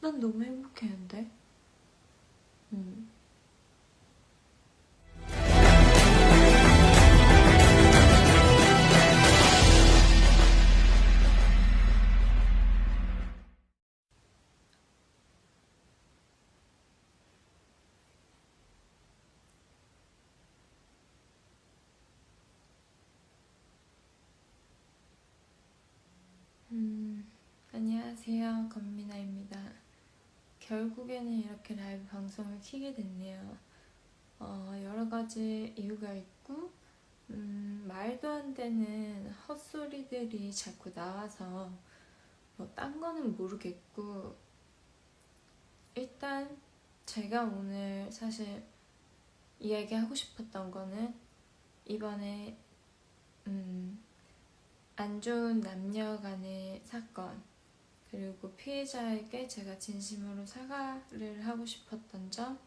난 너무 행복했는데. 안녕하세요, 건미나입니다. 결국에는 이렇게 라이브 방송을 켜게 됐네요. 여러 가지 이유가 있고, 말도 안 되는 헛소리들이 자꾸 나와서 뭐 딴 거는 모르겠고, 일단 제가 오늘 사실 이야기하고 싶었던 거는 이번에 안 좋은 남녀 간의 사건, 그리고 피해자에게 제가 진심으로 사과를 하고 싶었던 점,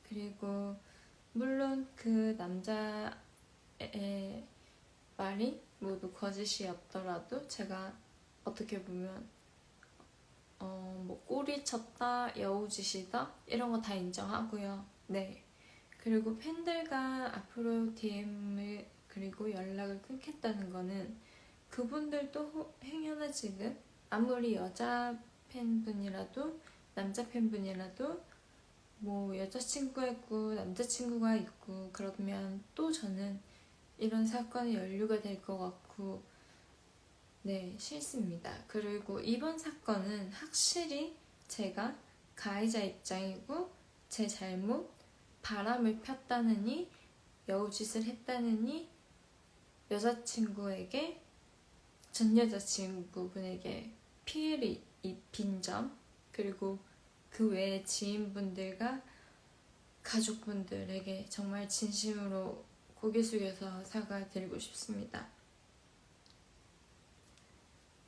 그리고 물론 그 남자의 말이 모두 거짓이었더라도 제가 어떻게 보면 뭐 꼬리 쳤다, 여우짓이다 이런 거 다 인정하고요. 네. 그리고 팬들과 앞으로 DM을 그리고 연락을 끊겠다는 거는 그분들도 행여나 지금 아무리 여자 팬분이라도 남자 팬분이라도 뭐 여자친구가 있고 남자친구가 있고 그러면 또 저는 이런 사건이 연루가 될 것 같고 네, 싫습니다. 그리고 이번 사건은 확실히 제가 가해자 입장이고 제 잘못, 바람을 폈다느니 여우짓을 했다느니 여자친구에게 전 여자친구분에게 피해를 입힌 점, 그리고 그 외의 지인분들과 가족분들에게 정말 진심으로 고개 숙여서 사과드리고 싶습니다.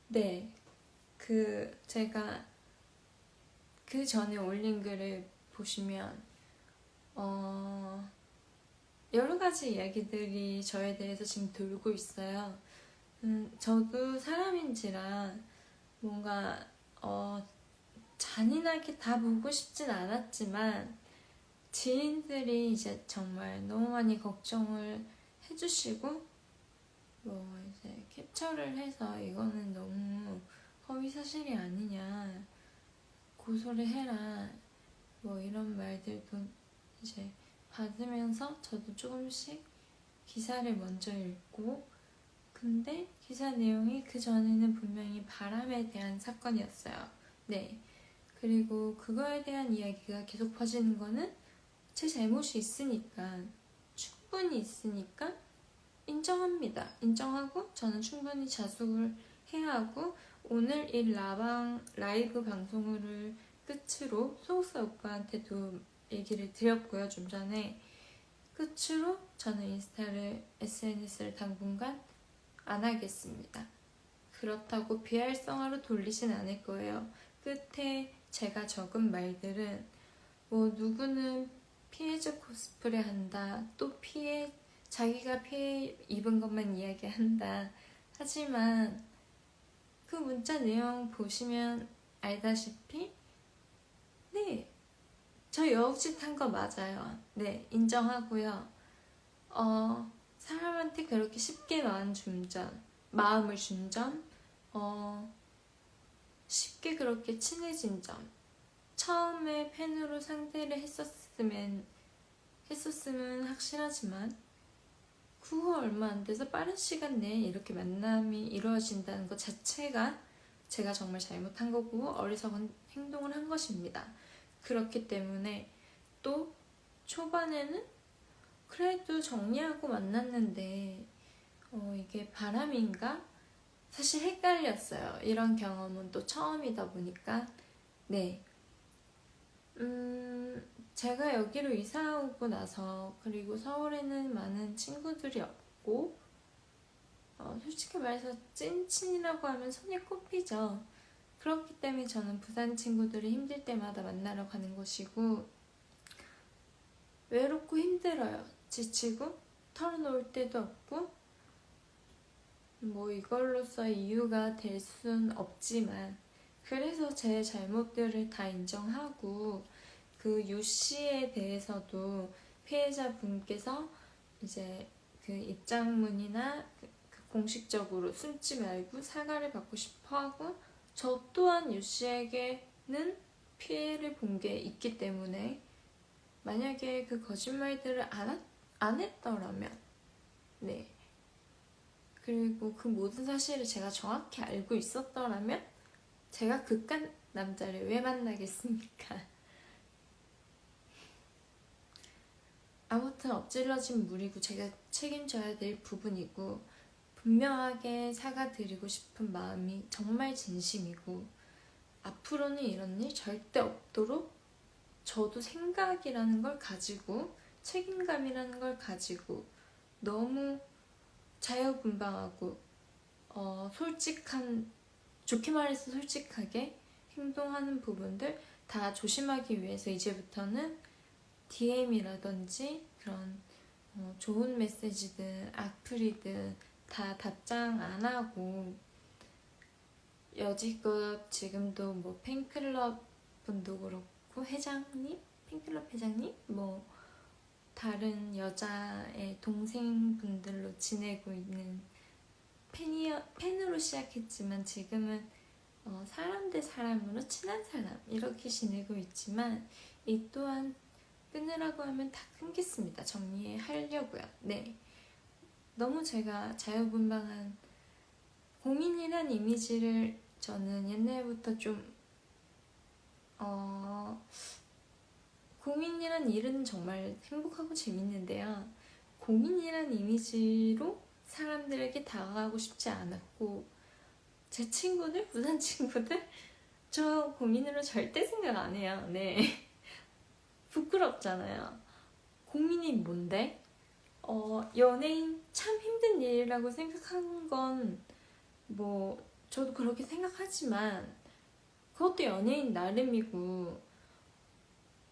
네, 제가 그 전에 올린 글을 보시면 여러 가지 이야기들이 저에 대해서 지금 돌고 있어요. 저도 사람인지라 뭔가 잔인하게 다 보고 싶진 않았지만 지인들이 이제 정말 너무 많이 걱정을 해주시고 뭐 이제 캡처를 해서 이거는 너무 허위사실이 아니냐, 고소를 해라, 뭐 이런 말들도 이제 받으면서 저도 조금씩 기사를 먼저 읽고, 근데 기사 내용이 그 전에는 분명히 바람에 대한 사건이었어요. 네. 그리고 그거에 대한 이야기가 계속 퍼지는 거는 제 잘못이 있으니까, 충분히 있으니까 인정합니다. 인정하고 저는 충분히 자숙을 해야 하고, 오늘 이 라이브 방송을 끝으로 소속사 오빠한테도 얘기를 드렸고요. 좀 전에 끝으로 저는 SNS를 당분간 안 하겠습니다. 그렇다고 비활성화로 돌리진 않을 거예요. 끝에 제가 적은 말들은 뭐 누구는 피해자 코스프레 한다, 또 자기가 피해 입은 것만 이야기한다. 하지만 그 문자 내용 보시면 알다시피 네, 저 여우짓 한 거 맞아요. 네, 인정하고요. 사람한테 그렇게 쉽게 마음을 준 점, 쉽게 그렇게 친해진 점, 처음에 팬으로 상대를 했었으면 확실하지만 그 후 얼마 안 돼서 빠른 시간 내에 이렇게 만남이 이루어진다는 것 자체가 제가 정말 잘못한 거고 어리석은 행동을 한 것입니다. 그렇기 때문에 또 초반에는 그래도 정리하고 만났는데 이게 바람인가? 사실 헷갈렸어요. 이런 경험은 또 처음이다 보니까. 네. 제가 여기로 이사 오고 나서, 그리고 서울에는 많은 친구들이 없고, 솔직히 말해서 찐친이라고 하면 손에 꼽히죠. 그렇기 때문에 저는 부산 친구들을 힘들 때마다 만나러 가는 것이고, 외롭고 힘들어요. 지치고 털어놓을 데도 없고, 뭐 이걸로써 이유가 될 순 없지만 그래서 제 잘못들을 다 인정하고 그 유씨에 대해서도 피해자분께서 이제 그 입장문이나 그 공식적으로 숨지 말고 사과를 받고 싶어 하고, 저 또한 유씨에게는 피해를 본 게 있기 때문에 만약에 그 거짓말들을 안 했더라면, 네, 그리고 그 모든 사실을 제가 정확히 알고 있었더라면 제가 그깟 남자를 왜 만나겠습니까? 아무튼 엎질러진 물이고 제가 책임져야 될 부분이고, 분명하게 사과드리고 싶은 마음이 정말 진심이고, 앞으로는 이런 일 절대 없도록 저도 생각이라는 걸 가지고 책임감이라는 걸 가지고 너무 자유분방하고 솔직한, 좋게 말해서 솔직하게 행동하는 부분들 다 조심하기 위해서 이제부터는 DM이라든지 그런 좋은 메시지든 악플이든 다 답장 안 하고, 여지껏 지금도 뭐 팬클럽 분도 그렇고 회장님? 팬클럽 회장님? 뭐 다른 여자의 동생분들로 지내고 있는 팬으로 시작했지만 지금은 사람 대 사람으로 친한 사람 이렇게 지내고 있지만, 이 또한 끊으라고 하면 다 끊겠습니다. 정리하려고요. 네, 너무 제가 자유분방한 고민이란 이미지를 저는 옛날부터 좀 고민이란 일은 정말 행복하고 재밌는데요, 고민이란 이미지로 사람들에게 다가가고 싶지 않았고, 제 친구들, 부산 친구들 저 고민으로 절대 생각 안 해요. 네. 부끄럽잖아요. 고민이 뭔데? 연예인 참 힘든 일이라고 생각한 건 뭐 저도 그렇게 생각하지만, 그것도 연예인 나름이고,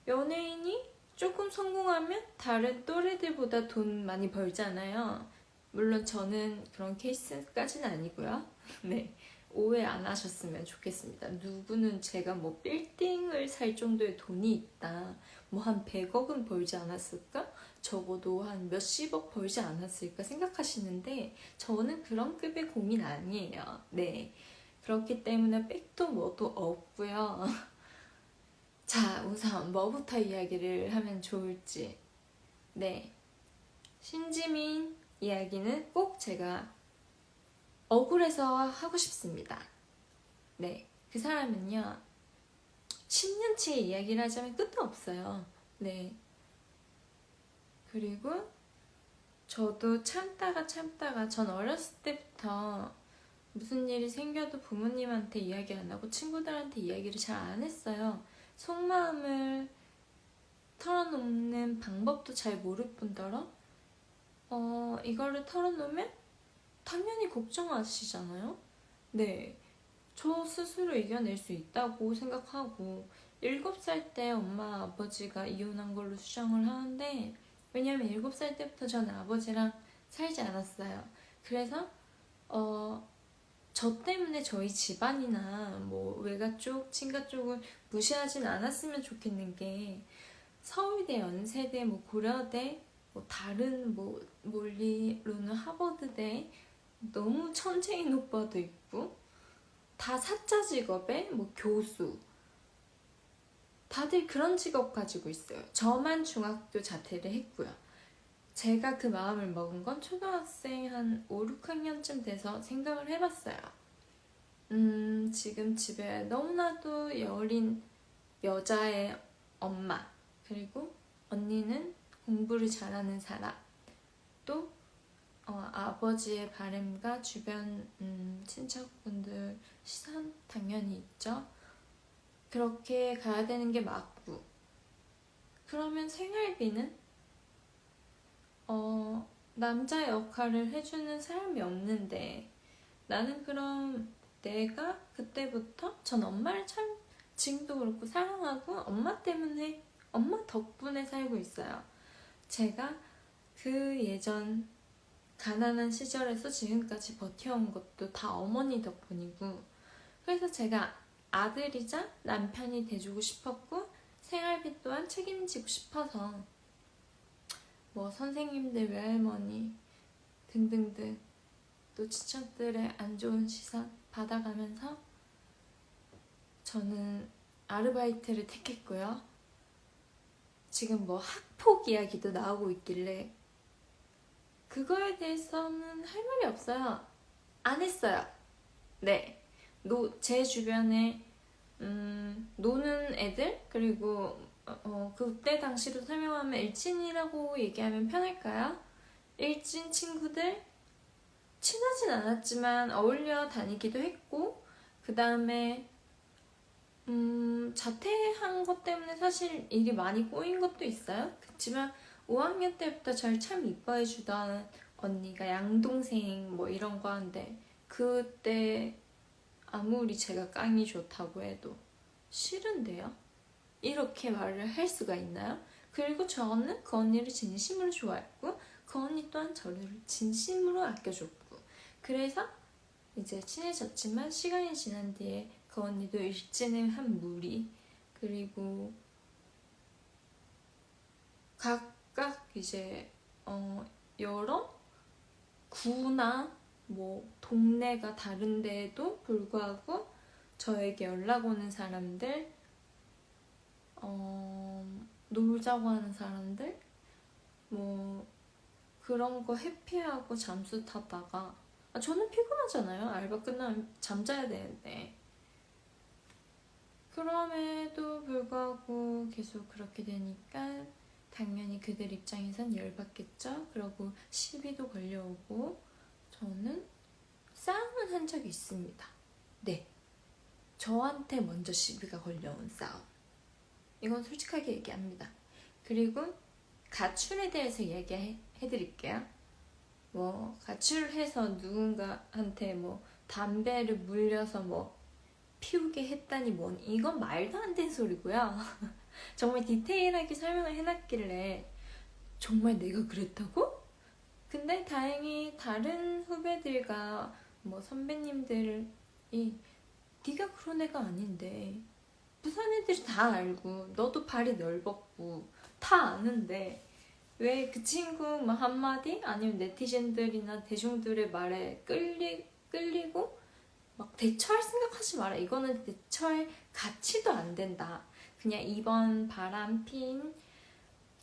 연예인이 조금 성공하면 다른 또래들보다 돈 많이 벌잖아요. 물론 저는 그런 케이스까지는 아니고요. 네, 오해 안 하셨으면 좋겠습니다. 누구는 제가 뭐 빌딩을 살 정도의 돈이 있다, 뭐 한 100억은 벌지 않았을까? 적어도 한 몇십억 벌지 않았을까 생각하시는데, 저는 그런 급의 고민 아니에요. 네, 그렇기 때문에 백도 뭐도 없고요. 자, 우선 뭐부터 이야기를 하면 좋을지. 네, 신지민 이야기는 꼭 제가 억울해서 하고 싶습니다. 네, 그 사람은요 10년치 이야기를 하자면 끝도 없어요. 네, 그리고 저도 참다가 전 어렸을 때부터 무슨 일이 생겨도 부모님한테 이야기 안 하고 친구들한테 이야기를 잘 안 했어요. 속마음을 털어놓는 방법도 잘 모를 뿐더러 이거를 털어놓으면 당연히 걱정하시잖아요. 네, 저 스스로 이겨낼 수 있다고 생각하고, 7살 때 엄마 아버지가 이혼한 걸로 수정을 하는데, 왜냐면 7살 때부터 저는 아버지랑 살지 않았어요. 그래서 저 때문에 저희 집안이나 뭐 외가 쪽, 친가 쪽을 무시하진 않았으면 좋겠는 게, 서울대, 연세대, 뭐 고려대, 뭐 다른 뭐 몰리로는 하버드대, 너무 천재인 오빠도 있고, 다 사짜 직업에 뭐 교수, 다들 그런 직업 가지고 있어요. 저만 중학교 자퇴를 했고요. 제가 그 마음을 먹은 건 초등학생 한 5, 6학년쯤 돼서 생각을 해봤어요. 지금 집에 너무나도 여린 여자의 엄마, 그리고 언니는 공부를 잘하는 사람, 또 아버지의 바람과 주변 친척분들 시선 당연히 있죠. 그렇게 가야 되는 게 맞고, 그러면 생활비는 남자 역할을 해주는 사람이 없는데, 나는 그럼 내가 그때부터 전 엄마를 참 지금도 그렇고 사랑하고, 엄마 덕분에 살고 있어요. 제가 그 예전 가난한 시절에서 지금까지 버텨온 것도 다 어머니 덕분이고, 그래서 제가 아들이자 남편이 돼주고 싶었고 생활비 또한 책임지고 싶어서 뭐 선생님들, 외할머니 등등등 또 친척들의 안 좋은 시선 받아가면서 저는 아르바이트를 택했고요. 지금 뭐 학폭 이야기도 나오고 있길래 그거에 대해서는 할 말이 없어요. 안 했어요. 네, 제 주변에 노는 애들 그리고 그때 당시로 설명하면 일진이라고 얘기하면 편할까요? 일진 친구들 친하진 않았지만 어울려 다니기도 했고 그 다음에 자퇴한 것 때문에 사실 일이 많이 꼬인 것도 있어요. 그렇지만 5학년 때부터 절 참 이뻐해 주던 언니가 양동생 뭐 이런 거 하는데 그때 아무리 제가 깡이 좋다고 해도 싫은데요? 이렇게 말을 할 수가 있나요? 그리고 저는 그 언니를 진심으로 좋아했고 그 언니 또한 저를 진심으로 아껴줬고 그래서 이제 친해졌지만 시간이 지난 뒤에 그 언니도 일진의 한 무리 그리고 각각 이제 여러 구나 뭐 동네가 다른데도 불구하고 저에게 연락 오는 사람들 놀자고 하는 사람들 뭐 그런 거 회피하고 잠수 타다가 저는 피곤하잖아요. 알바 끝나면 잠자야 되는데 그럼에도 불구하고 계속 그렇게 되니까 당연히 그들 입장에선 열받겠죠. 그러고 시비도 걸려오고 저는 싸움을 한 적이 있습니다. 네, 저한테 먼저 시비가 걸려온 싸움. 이건 솔직하게 얘기합니다. 그리고 가출에 대해서 얘기해드릴게요. 뭐 가출해서 누군가한테 뭐 담배를 물려서 뭐 피우게 했다니 뭔 이건 말도 안 되는 소리고요. 정말 디테일하게 설명을 해놨길래 정말 내가 그랬다고? 근데 다행히 다른 후배들과 뭐 선배님들이 네가 그런 애가 아닌데 부산 애들이 다 알고 너도 발이 넓었고 다 아는데 왜 그 친구 뭐 한마디 아니면 네티즌들이나 대중들의 말에 끌리고 막 대처할 생각하지 마라. 이거는 대처할 가치도 안 된다. 그냥 이번 바람핀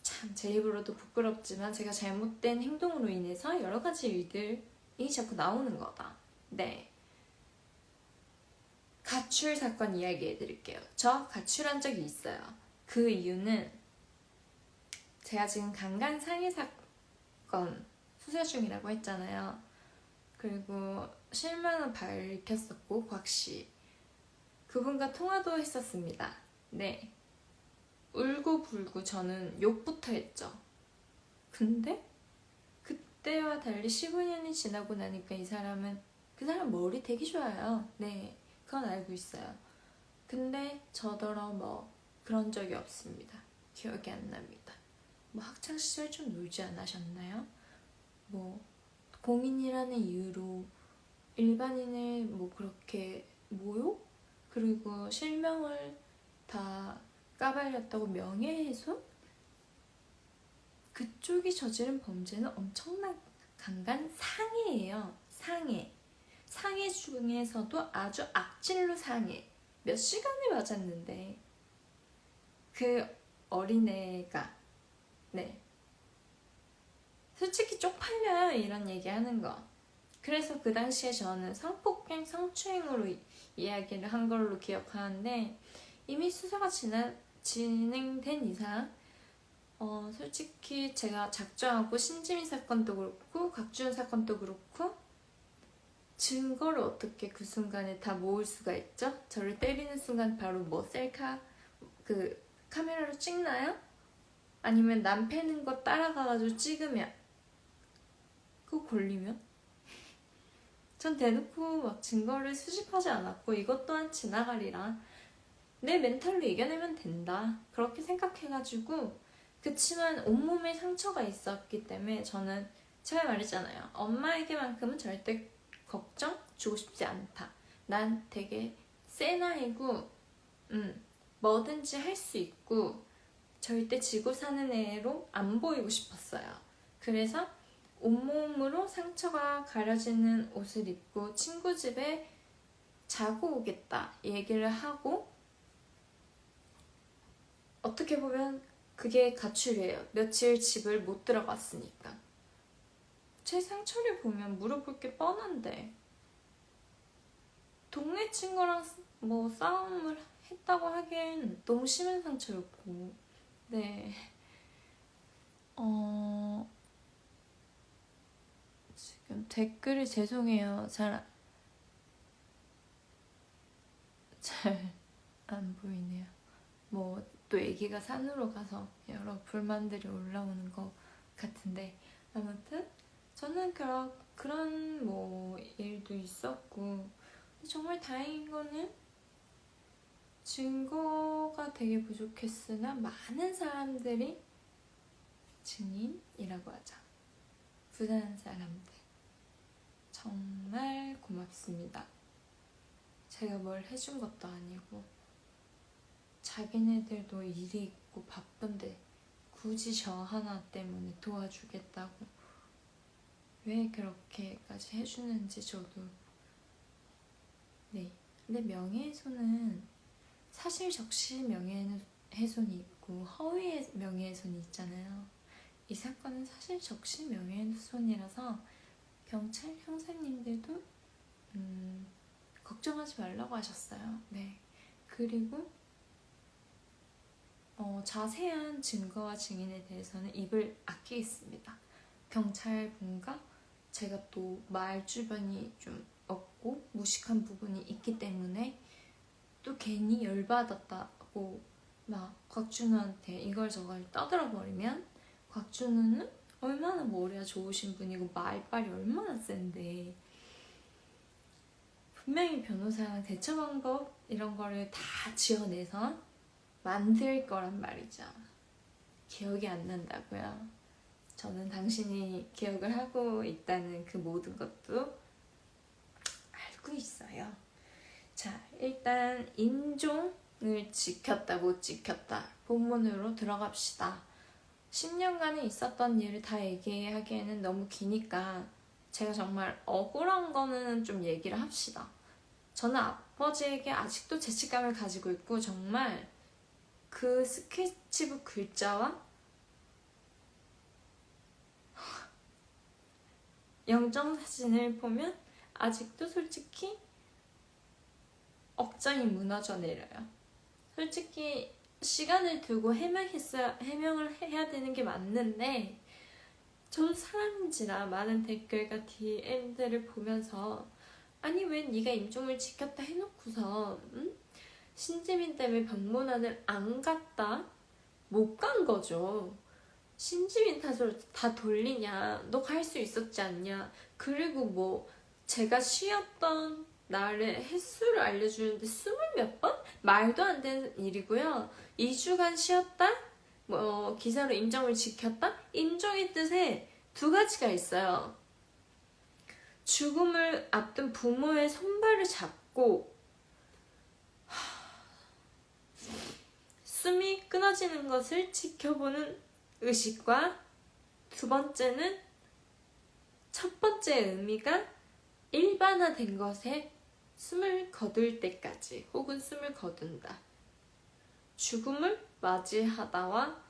참 제 입으로도 부끄럽지만 제가 잘못된 행동으로 인해서 여러 가지 일들이 자꾸 나오는 거다. 네. 가출 사건 이야기해 드릴게요. 저 가출한 적이 있어요. 그 이유는 제가 지금 강간 상해 사건 수사 중이라고 했잖아요. 그리고 실명은 밝혔었고 곽씨 그분과 통화도 했었습니다. 네, 울고불고 저는 욕부터 했죠. 근데 그때와 달리 15년이 지나고 나니까 그 사람 머리 되게 좋아요. 네, 그건 알고 있어요. 근데 저더러 뭐 그런 적이 없습니다. 기억이 안 납니다. 뭐 학창시절 좀 놀지 않으셨나요? 뭐 공인이라는 이유로 일반인을 뭐 그렇게 모욕? 그리고 실명을 다 까발렸다고 명예훼손? 그쪽이 저지른 범죄는 엄청난 강간 상해예요. 상해 중에서도 아주 악질로 상해. 몇 시간을 맞았는데 그 어린애가 네 솔직히 쪽팔려요. 이런 얘기하는 거. 그래서 그 당시에 저는 성폭행, 성추행으로 이야기를 한 걸로 기억하는데 이미 수사가 진행된 이상 솔직히 제가 작정하고 신지민 사건도 그렇고 곽지훈 사건도 그렇고 증거를 어떻게 그 순간에 다 모을 수가 있죠? 저를 때리는 순간 바로 뭐 셀카 그 카메라로 찍나요? 아니면 남 패는 거 따라가가지고 찍으면 그거 걸리면? 전 대놓고 막 증거를 수집하지 않았고 이것 또한 지나가리라 내 멘탈로 이겨내면 된다 그렇게 생각해가지고 그치만 온몸에 상처가 있었기 때문에 저는 제가 말했잖아요. 엄마에게만큼은 절대 걱정 주고 싶지 않다. 난 되게 센 아이고 뭐든지 할 수 있고 절대 지고 사는 애로 안 보이고 싶었어요. 그래서 온몸으로 상처가 가려지는 옷을 입고 친구 집에 자고 오겠다 얘기를 하고, 어떻게 보면 그게 가출이에요. 며칠 집을 못 들어갔으니까. 제 상처를 보면 물어볼 게 뻔한데, 동네 친구랑 뭐 싸움을 했다고 하기엔 너무 심한 상처였고. 네. 지금 댓글이 죄송해요. 잘 안 보이네요. 뭐 또 애기가 산으로 가서 여러 불만들이 올라오는 것 같은데, 아무튼 저는 그런 뭐 일도 있었고, 정말 다행인 거는 증거가 되게 부족했으나 많은 사람들이 증인이라고 하자. 부산 사람들 정말 고맙습니다. 제가 뭘 해준 것도 아니고 자기네들도 일이 있고 바쁜데 굳이 저 하나 때문에 도와주겠다고 왜 그렇게까지 해주는지 저도. 네. 근데 명예훼손은 사실 적시 명예훼손이 있고 허위 명예훼손이 있잖아요. 이 사건은 사실 적시 명예훼손이라서 경찰 형사님들도 걱정하지 말라고 하셨어요. 네. 그리고 자세한 증거와 증인에 대해서는 입을 아끼겠습니다. 경찰분과 제가 또 말 주변이 좀 없고 무식한 부분이 있기 때문에 또 괜히 열받았다고 막 곽준우한테 이걸 저걸 떠들어버리면, 곽준우는 얼마나 머리가 좋으신 분이고 말빨이 얼마나 센데 분명히 변호사랑 대처 방법 이런 거를 다 지어내서 만들 거란 말이죠. 기억이 안 난다고요? 저는 당신이 기억을 하고 있다는 그 모든 것도 알고 있어요. 자, 일단 인종을 지켰다 못 지켰다 본문으로 들어갑시다. 10년간에 있었던 일을 다 얘기하기에는 너무 기니까 제가 정말 억울한 거는 좀 얘기를 합시다. 저는 아버지에게 아직도 죄책감을 가지고 있고, 정말 그 스케치북 글자와 영정사진을 보면 아직도 솔직히 억장이 무너져 내려요. 솔직히 시간을 두고 해명을 해야 되는 게 맞는데, 저도 사람인지라 많은 댓글과 DM들을 보면서 아니 왜 네가 인종을 지켰다 해놓고서 신지민 때문에 방문안을 안 갔다? 못 간 거죠. 신지민 탓으로 다 돌리냐? 너 갈 수 있었지 않냐? 그리고 뭐 제가 쉬었던 날의 횟수를 알려주는데 20몇 번? 말도 안 되는 일이고요. 2주간 쉬었다? 뭐 기사로 인정을 지켰다? 인종의 뜻에 두 가지가 있어요. 죽음을 앞둔 부모의 손발을 잡고 숨이 끊어지는 것을 지켜보는 의식과, 두 번째는 첫 번째 의미가 일반화된 것에 숨을 거둘 때까지 혹은 숨을 거둔다. 죽음을 맞이하다와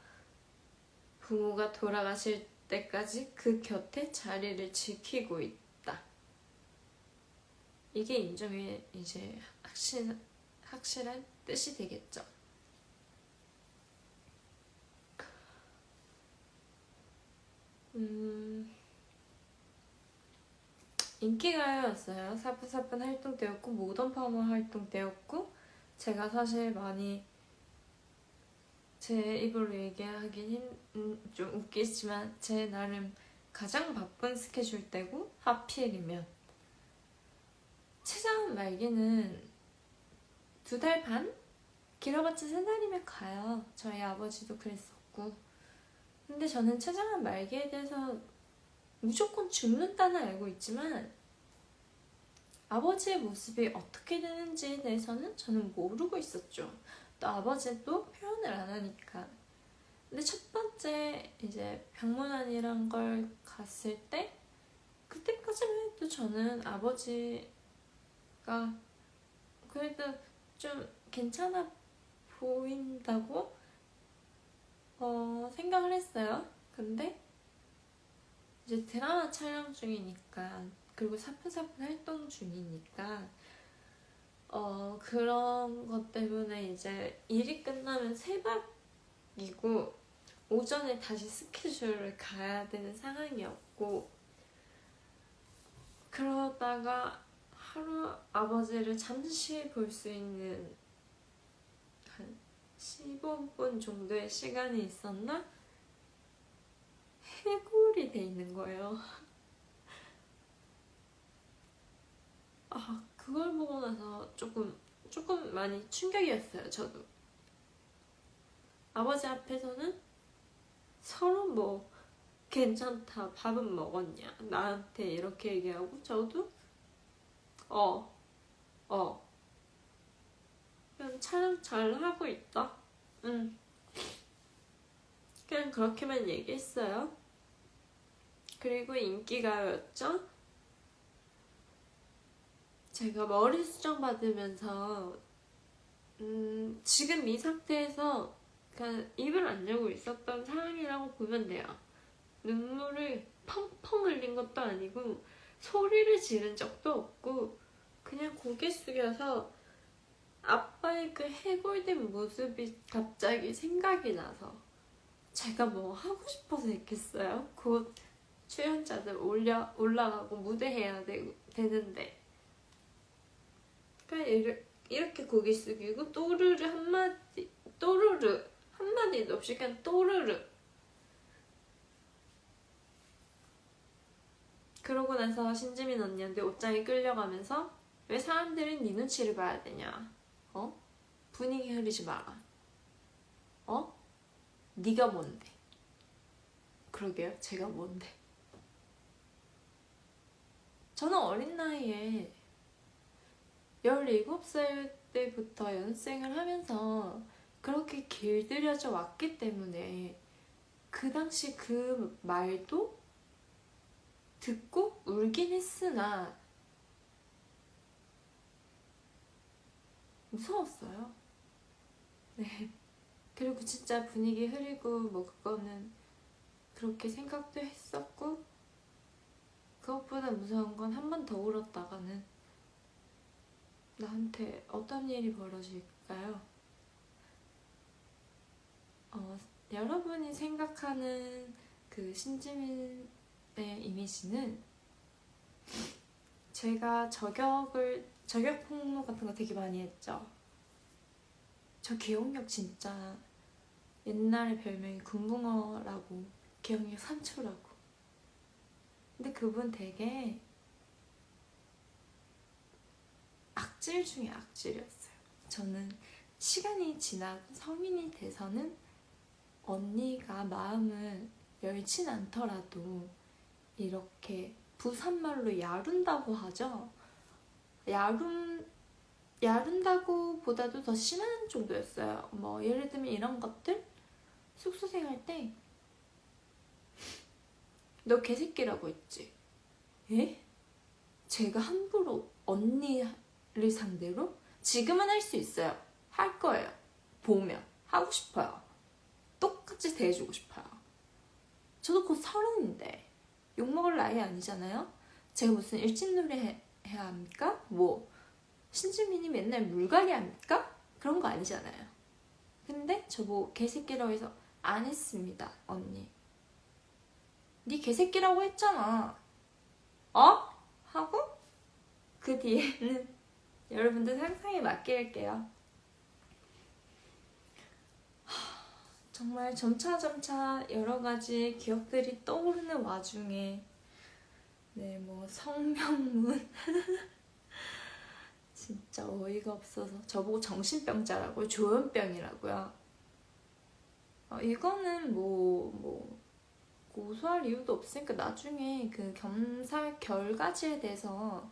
부모가 돌아가실 때까지 그 곁에 자리를 지키고 있다. 이게 인종의 이제 확실한 뜻이 되겠죠. 인기가요였어요. 사뿐사뿐 활동 때였고 모던 파머 활동 때였고, 제가 사실 많이 제 입으로 얘기하긴 좀 웃기지만 제 나름 가장 바쁜 스케줄 때고, 하필이면 최장 말기는 2달 반? 길어봤자 3달이면 가요. 저희 아버지도 그랬었고. 근데 저는 최장암 말기에 대해서 무조건 죽는다는 알고 있지만 아버지의 모습이 어떻게 되는지에 대해서는 저는 모르고 있었죠. 또 아버지도 표현을 안 하니까. 근데 첫 번째 이제 병문안이란 걸 갔을 때 그때까지만 해도 저는 아버지가 그래도 좀 괜찮아 보인다고 생각을 했어요. 근데 이제 드라마 촬영 중이니까, 그리고 사뿐사뿐 활동 중이니까 그런 것 때문에 이제 일이 끝나면 새벽이고 오전에 다시 스케줄을 가야 되는 상황이었고, 그러다가 하루 아버지를 잠시 볼 수 있는 한 15분 정도의 시간이 있었나? 해골이 돼 있는 거예요. 그걸 보고 나서 조금 많이 충격이었어요. 저도. 아버지 앞에서는 서로 뭐 괜찮다, 밥은 먹었냐, 나한테 이렇게 얘기하고, 저도 그냥 촬영 잘 하고 있다, 그냥 그렇게만 얘기했어요. 그리고 인기가요였죠. 제가 머리 수정 받으면서 지금 이 상태에서 그냥 입을 안 열고 있었던 상황이라고 보면 돼요. 눈물을 펑펑 흘린 것도 아니고 소리를 지른 적도 없고, 그냥 고개 숙여서 아빠의 그 해골된 모습이 갑자기 생각이 나서 제가 뭐 하고 싶어서 했겠어요? 곧 출연자들 올라가고 무대해야 되는데, 그냥 이렇게 고개 숙이고 또르르 한마디도 없이 그냥 또르르. 그러고 나서 신지민 언니한테 옷장에 끌려가면서 왜 사람들은 네 눈치를 봐야 되냐, 분위기 흐리지 마라, 네가 뭔데. 그러게요, 제가 뭔데. 저는 어린 나이에 17살 때부터 연습생을 하면서 그렇게 길들여져 왔기 때문에 그 당시 그 말도 듣고 울긴 했으나 무서웠어요. 네. 그리고 진짜 분위기 흐리고 뭐 그거는 그렇게 생각도 했었고, 그것보다 무서운 건 한 번 더 울었다가는 나한테 어떤 일이 벌어질까요? 여러분이 생각하는 그 신지민의 이미지는, 제가 저격 폭로 같은 거 되게 많이 했죠. 저 기억력 진짜 옛날에 별명이 금붕어라고, 기억력 3초라고. 근데 그분 되게 악질 중에 악질이었어요. 저는 시간이 지나고 성인이 돼서는 언니가 마음을 열진 않더라도 이렇게 부산말로 야룬다고 하죠. 야룬다고 보다도 더 심한 정도였어요. 뭐 예를 들면 이런 것들, 숙소 생활 때 너 개새끼라고 했지? 에? 제가 함부로 언니를 상대로? 지금은 할 수 있어요. 할 거예요. 보면 하고 싶어요. 똑같이 대해주고 싶어요. 저도 곧 30인데 욕먹을 나이 아니잖아요. 제가 무슨 일진놀이 해야 합니까? 뭐 신지민이 맨날 물갈이 합니까? 그런 거 아니잖아요. 근데 저보고 개새끼라고 해서 안 했습니다. 언니, 네 개새끼라고 했잖아, 하고 그 뒤에는 여러분들 상상에 맡길게요. 정말 점차 여러 가지 기억들이 떠오르는 와중에 뭐 성명문 진짜 어이가 없어서 저보고 정신병자라고요? 조현병이라고요? 이거는 뭐 고소할 이유도 없으니까 나중에 그 검사 결과지에 대해서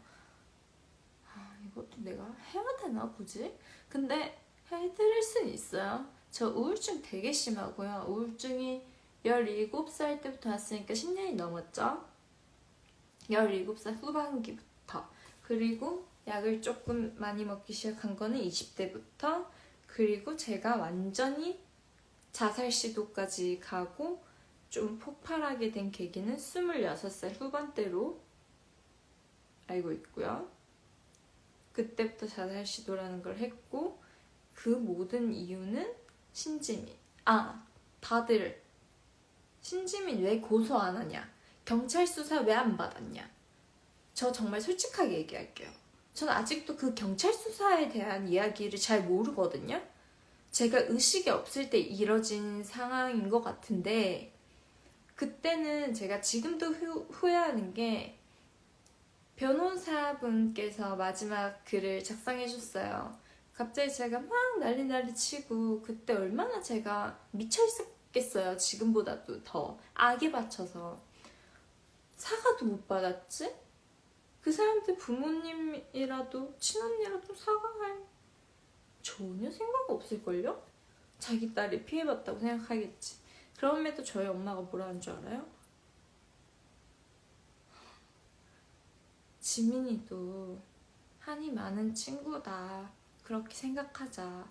이것도 내가 해야 되나 굳이? 근데 해드릴 순 있어요. 저 우울증 되게 심하고요. 우울증이 17살 때부터 왔으니까 10년이 넘었죠? 17살 후반기부터. 그리고 약을 조금 많이 먹기 시작한 거는 20대부터. 그리고 제가 완전히 자살 시도까지 가고 좀 폭발하게 된 계기는 26살 후반대로 알고 있고요. 그때부터 자살 시도라는 걸 했고, 그 모든 이유는 신지민. 다들 신지민 왜 고소 안 하냐? 경찰 수사 왜 안 받았냐? 저 정말 솔직하게 얘기할게요. 저는 아직도 그 경찰 수사에 대한 이야기를 잘 모르거든요. 제가 의식이 없을 때 이뤄진 상황인 것 같은데, 그때는 제가 지금도 후회하는 게, 변호사분께서 마지막 글을 작성해줬어요. 갑자기 제가 막 난리 치고, 그때 얼마나 제가 미쳐있었겠어요. 지금보다도 더 악에 받쳐서. 사과도 못 받았지? 그 사람들 부모님이라도 친언니라도 사과할 전혀 생각 없을걸요? 자기 딸이 피해봤다고 생각하겠지. 그럼에도 저희 엄마가 뭐라는 줄 알아요? 지민이도 한이 많은 친구다. 그렇게 생각하자.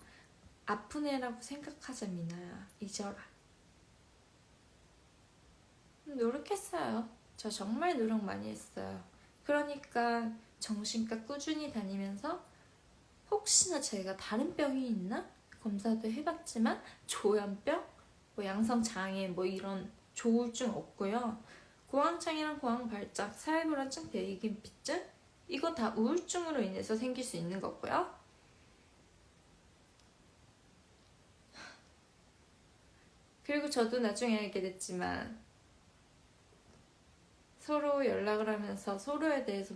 아픈 애라고 생각하자, 미나야. 잊어라. 노력했어요. 저 정말 노력 많이 했어요. 그러니까 정신과 꾸준히 다니면서 혹시나 제가 다른 병이 있나? 검사도 해봤지만 조현병, 뭐 양성장애, 뭐 이런 조울증 없고요. 고황장애랑 고황발작, 사회불안증, 대리긴피증 이거 다 우울증으로 인해서 생길 수 있는 거고요. 그리고 저도 나중에 알게 됐지만 서로 연락을 하면서 서로에 대해서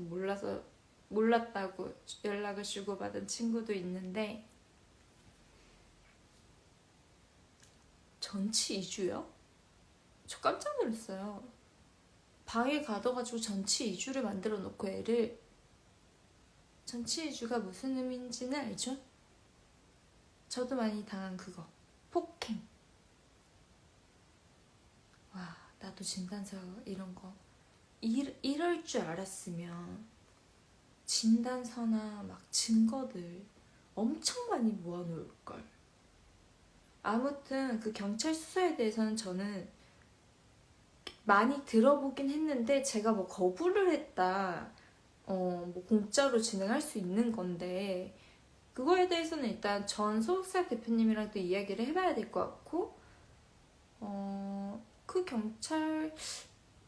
몰랐다고 연락을 주고받은 친구도 있는데, 전치 2주요? 저 깜짝 놀랐어요. 방에 가둬가지고 전치 2주를 만들어 놓고 애를, 전치 2주가 무슨 의미인지는 알죠? 저도 많이 당한 그거. 폭행. 와, 나도 진단서 이런 거 이럴 줄 알았으면 진단서나 막 증거들 엄청 많이 모아놓을걸. 아무튼 그 경찰 수사에 대해서는 저는 많이 들어보긴 했는데, 제가 뭐 거부를 했다, 뭐 공짜로 진행할 수 있는 건데, 그거에 대해서는 일단 전 소속사 대표님이랑 또 이야기를 해봐야 될 것 같고, 그 경찰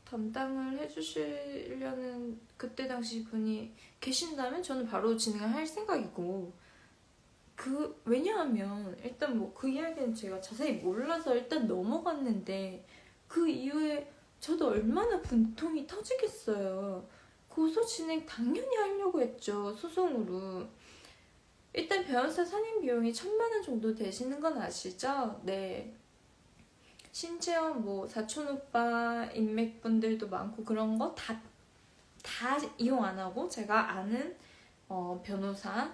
담당을 해주시려는 그때 당시 분이 계신다면 저는 바로 진행을 할 생각이고, 왜냐하면 일단 뭐 그 이야기는 제가 자세히 몰라서 일단 넘어갔는데, 그 이후에 저도 얼마나 분통이 터지겠어요. 고소 진행 당연히 하려고 했죠, 소송으로. 일단 변호사 선임 비용이 1,000만 원 정도 되시는 건 아시죠? 네. 심지어 뭐 사촌 오빠 인맥분들도 많고 그런 거 다 이용 안 하고 제가 아는 변호사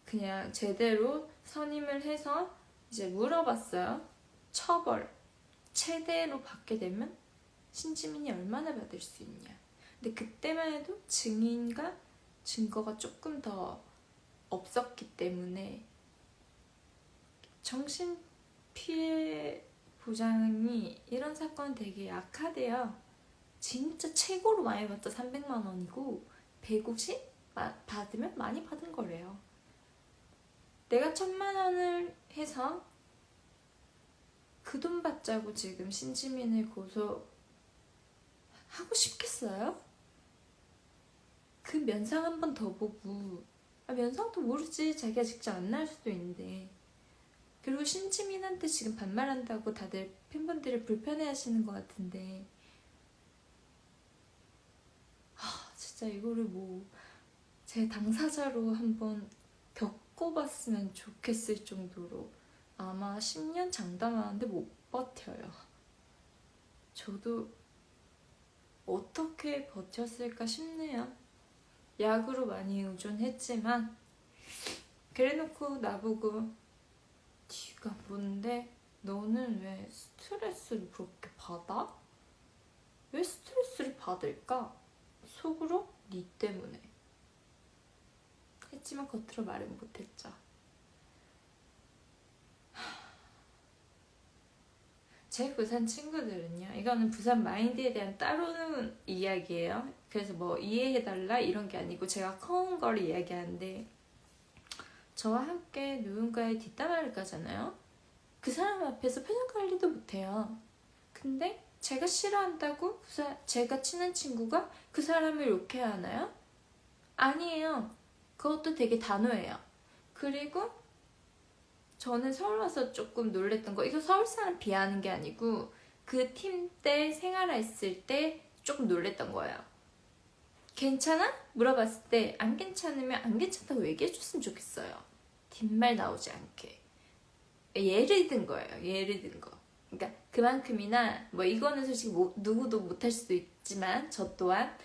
그냥 제대로 선임을 해서 이제 물어봤어요. 처벌 최대로 받게 되면 신지민이 얼마나 받을 수 있냐. 근데 그때만 해도 증인과 증거가 조금 더 없었기 때문에 정신피해 보장이 이런 사건 되게 약하대요. 진짜 최고로 많이 받자 300만 원이고 150 받으면 많이 받은 거래요. 내가 1,000만 원을 해서 그 돈 받자고 지금 신지민을 고소하고 싶겠어요? 그 면상 한 번 더 보고, 면상도 모르지, 자기가 직접 안 나올 수도 있는데. 그리고 신지민한테 지금 반말한다고 다들 팬분들이 불편해하시는 것 같은데, 진짜 이거를 뭐 제 당사자로 한번 겪어봤으면 좋겠을 정도로 아마 10년 장담하는데 못 버텨요. 저도 어떻게 버텼을까 싶네요. 약으로 많이 의존했지만 그래놓고 나보고 네가 뭔데? 너는 왜 스트레스를 그렇게 받아? 왜 스트레스를 받을까? 속으로 네 때문에 했지만 겉으로 말은 못했죠. 제 부산 친구들은요, 이거는 부산 마인드에 대한 따로는 이야기예요. 그래서 뭐 이해해달라 이런 게 아니고 제가 커온 걸 이야기하는데, 저와 함께 누군가의 뒷담화를 까잖아요. 그 사람 앞에서 표정 관리도 못해요. 근데 제가 싫어한다고 제가 친한 친구가 그 사람을 욕해야 하나요? 아니에요. 그것도 되게 단호해요. 그리고 저는 서울 와서 조금 놀랬던 거, 이거 서울 사람 비하하는 게 아니고 그 팀 때 생활했을 때 조금 놀랬던 거예요. 괜찮아? 물어봤을 때 안 괜찮으면 안 괜찮다고 얘기해줬으면 좋겠어요. 뒷말 나오지 않게. 예를 든 거예요. 예를 든 거. 그러니까 그만큼이나 뭐 이거는 솔직히 누구도 못할 수도 있지만 저 또한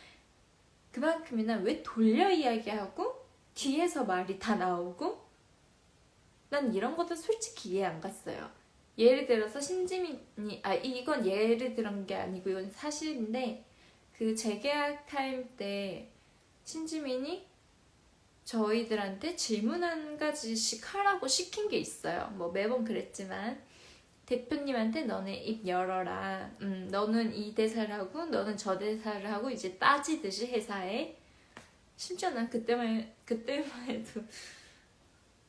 그만큼이나 왜 돌려 이야기하고 뒤에서 말이 다 나오고, 난 이런 것도 솔직히 이해 안 갔어요. 예를 들어서 신지민이, 이건 예를 들은 게 아니고 이건 사실인데, 그 재계약 타임 때 신지민이 저희들한테 질문 한 가지씩 하라고 시킨 게 있어요. 뭐 매번 그랬지만 대표님한테 너네 입 열어라. 너는 이 대사를 하고 너는 저 대사를 하고 이제 따지듯이 회사에. 심지어 난 그때만 해도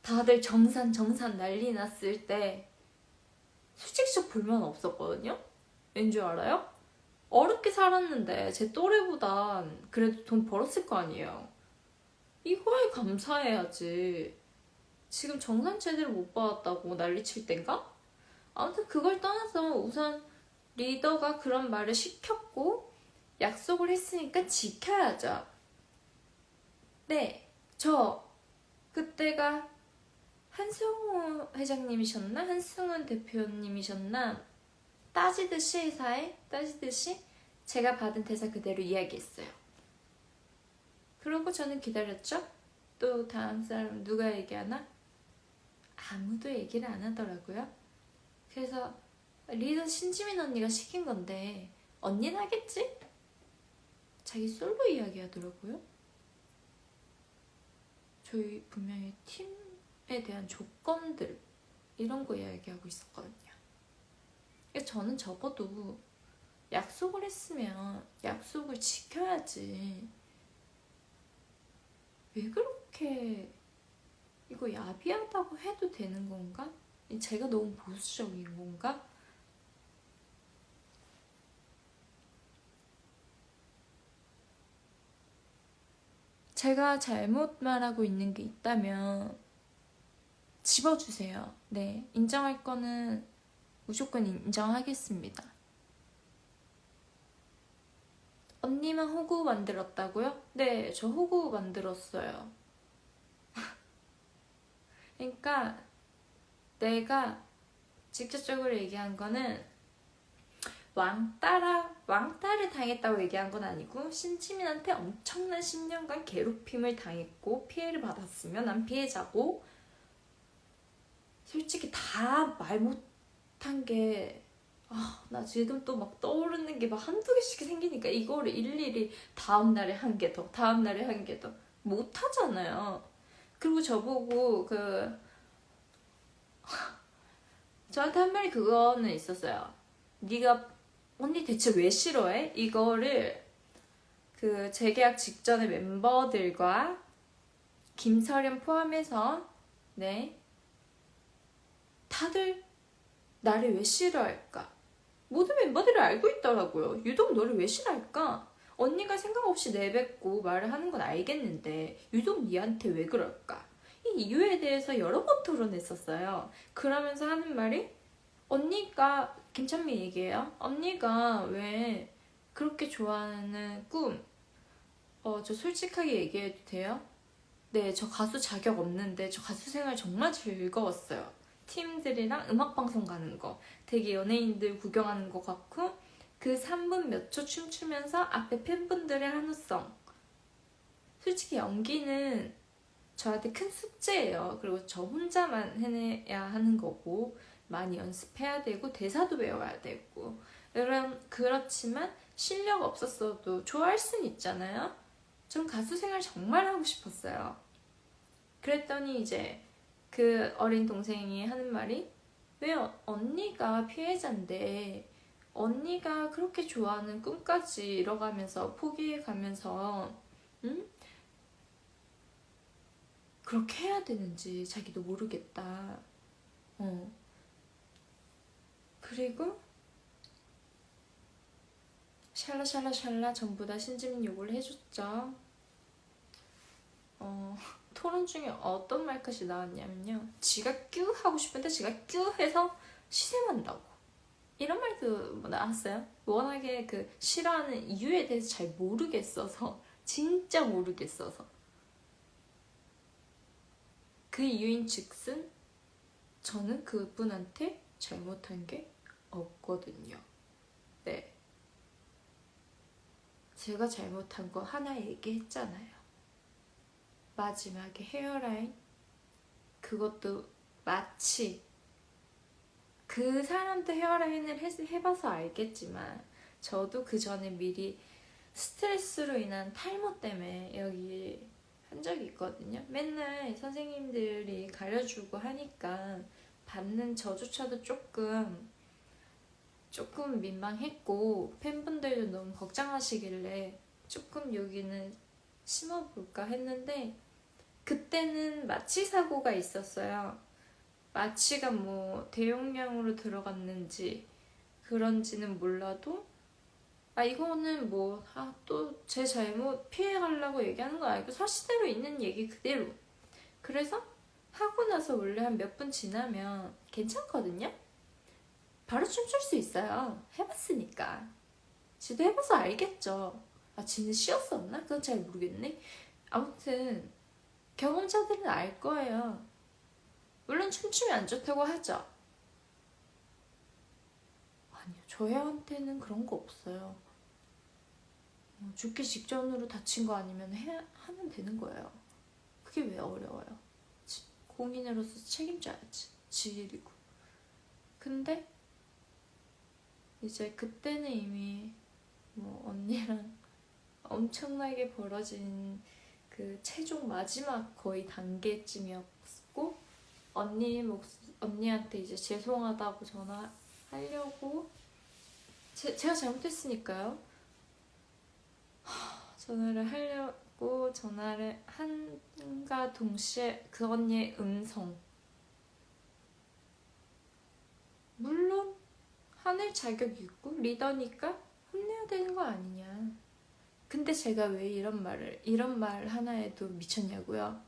다들 정산 난리 났을 때 솔직히 저 불만 없었거든요? 왠 줄 알아요? 어렵게 살았는데 제 또래보단 그래도 돈 벌었을 거 아니에요. 이거에 감사해야지. 지금 정산 제대로 못 받았다고 난리칠 땐가? 아무튼 그걸 떠나서 우선 리더가 그런 말을 시켰고 약속을 했으니까 지켜야죠. 네, 저 그때가 한승우 회장님이셨나? 한승훈 대표님이셨나? 따지듯이 제가 받은 대사 그대로 이야기했어요. 그러고 저는 기다렸죠? 또 다음 사람 누가 얘기하나? 아무도 얘기를 안 하더라고요. 그래서 리더 신지민 언니가 시킨 건데 언니는 하겠지? 자기 솔로 이야기하더라고요. 저희 분명히 팀에 대한 조건들 이런 거 이야기하고 있었거든요. 저는 적어도 약속을 했으면 약속을 지켜야지. 왜 그렇게 이거 야비하다고 해도 되는 건가? 제가 너무 보수적인 건가? 제가 잘못 말하고 있는 게 있다면 집어주세요. 네, 인정할 거는 무조건 인정하겠습니다. 언니만 호구 만들었다고요? 네, 저 호구 만들었어요. 그러니까 내가 직접적으로 얘기한 거는 왕따를 당했다고 얘기한 건 아니고, 신지민한테 엄청난 10년간 괴롭힘을 당했고 피해를 받았으면 난 피해자고, 솔직히 다 말 못한 게 나 지금 또 막 떠오르는 게 막 한두 개씩 생기니까 이거를 일일이 다음날에 한 개 더 못하잖아요. 그리고 저보고 저한테 한 말이 그거는 있었어요. 네가 언니 대체 왜 싫어해? 이거를 그 재계약 직전에 멤버들과 김설현 포함해서 네 다들 나를 왜 싫어할까? 모든 멤버들이 알고 있더라고요. 유독 너를 왜 싫어할까? 언니가 생각 없이 내뱉고 말을 하는 건 알겠는데 유독 니한테 왜 그럴까? 이 이유에 대해서 여러 번 토론했었어요. 그러면서 하는 말이, 언니가, 김찬미 얘기해요. 언니가 왜 그렇게 좋아하는 꿈, 저 솔직하게 얘기해도 돼요? 네, 저 가수 자격 없는데 저 가수 생활 정말 즐거웠어요. 팀들이랑 음악방송 가는 거, 되게 연예인들 구경하는 거 같고, 그 3분 몇 초 춤추면서 앞에 팬분들의 한우성, 솔직히 연기는 저한테 큰 숙제예요. 그리고 저 혼자만 해내야 하는 거고 많이 연습해야 되고 대사도 배워야 되고 그렇지만 실력 없었어도 좋아할 순 있잖아요. 전 가수 생활 정말 하고 싶었어요. 그랬더니 이제 그 어린 동생이 하는 말이 왜 언니가 피해자인데 언니가 그렇게 좋아하는 꿈까지 잃어가면서 포기해가면서 응? 그렇게 해야 되는지 자기도 모르겠다. 그리고 샬라샬라샬라 전부 다 신지민 욕을 해줬죠. 토론 중에 어떤 말까지 나왔냐면요. 지가 뀨 하고 싶은데 지가 뀨 해서 시샘한다고. 이런 말도 나왔어요. 워낙에 그 싫어하는 이유에 대해서 잘 모르겠어서 진짜 모르겠어서 그 이유인 즉슨 저는 그분한테 잘못한 게 없거든요. 네, 제가 잘못한 거 하나 얘기했잖아요. 마지막에 헤어라인 그것도 마치 그 사람도 헤어라인을 해봐서 알겠지만 저도 그 전에 미리 스트레스로 인한 탈모 때문에 여기 한 적이 있거든요. 맨날 선생님들이 가려주고 하니까 받는 저조차도 조금 민망했고 팬분들도 너무 걱정하시길래 조금 여기는 심어볼까 했는데 그때는 마취 사고가 있었어요. 마취가 뭐 대용량으로 들어갔는지 그런지는 몰라도 이거는 뭐 또 제 잘못 피해가려고 얘기하는 거 아니고 사실대로 있는 얘기 그대로. 그래서 하고 나서 원래 한 몇 분 지나면 괜찮거든요. 바로 춤출 수 있어요. 해봤으니까. 지도 해봐서 알겠죠. 지는 쉬었었나? 그건 잘 모르겠네. 아무튼 경험자들은 알 거예요. 물론 춤추면 안 좋다고 하죠. 아니요, 저희한테는 그런 거 없어요. 죽기 직전으로 다친 거 아니면 하면 되는 거예요. 그게 왜 어려워요? 공인으로서 책임져야지. 지 일이고. 근데 이제 그때는 이미 뭐 언니랑 엄청나게 벌어진 그 최종 마지막 거의 단계쯤이었고 언니한테 이제 죄송하다고 전화하려고 제가 잘못했으니까요. 전화를 하려고 전화를 한가 동시에 그 언니의 음성 물론 화낼 자격이 있고 리더니까 혼내야 되는 거 아니냐. 근데 제가 왜 이런 말 하나에도 미쳤냐고요?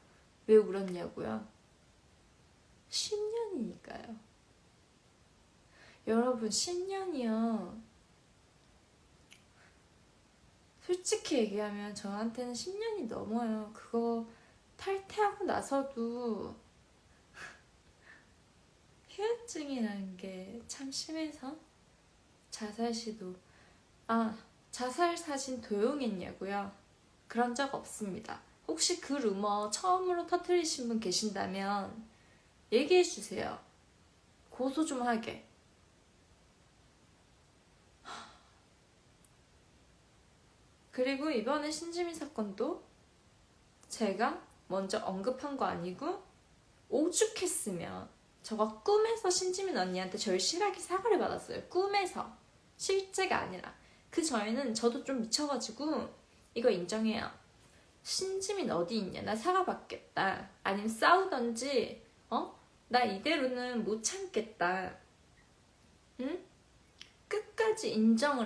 왜 울었냐고요? 10년이니까요. 여러분 10년이요. 솔직히 얘기하면 저한테는 10년이 넘어요. 그거 탈퇴하고 나서도 후유증이라는 게 참 심해서 자살 시도 자살 사진 도용했냐고요? 그런 적 없습니다. 혹시 그 루머 처음으로 터뜨리신 분 계신다면 얘기해주세요. 고소 좀 하게. 그리고 이번에 신지민 사건도 제가 먼저 언급한 거 아니고 오죽했으면 저가 꿈에서 신지민 언니한테 절실하게 사과를 받았어요. 꿈에서. 실제가 아니라. 그 전에는 저도 좀 미쳐가지고 이거 인정해요. 신지민 어디 있냐? 나 사과받겠다. 아니면 싸우던지 나 이대로는 못 참겠다. 응? 끝까지 인정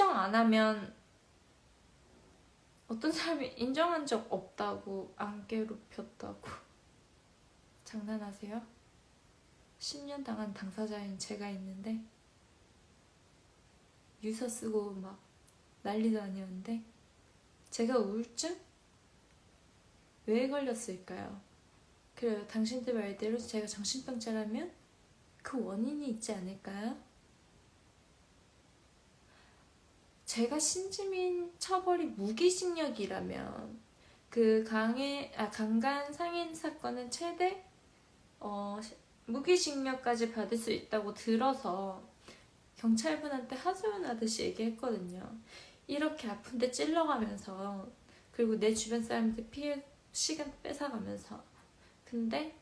안 하면 어떤 사람이 인정한 적 없다고 안 괴롭혔다고 장난하세요? 10년 당한 당사자인 제가 있는데 유서 쓰고 막 난리도 아니었는데 제가 우울증? 왜 걸렸을까요? 그래요, 당신들 말대로 제가 정신병자라면 그 원인이 있지 않을까요? 제가 신지민 처벌이 무기징역이라면 그 강간 상인 사건은 최대 무기징역까지 받을 수 있다고 들어서 경찰분한테 하소연하듯이 얘기했거든요. 이렇게 아픈데 찔러가면서, 그리고 내 주변 사람들 피해 시간 뺏어가면서. 근데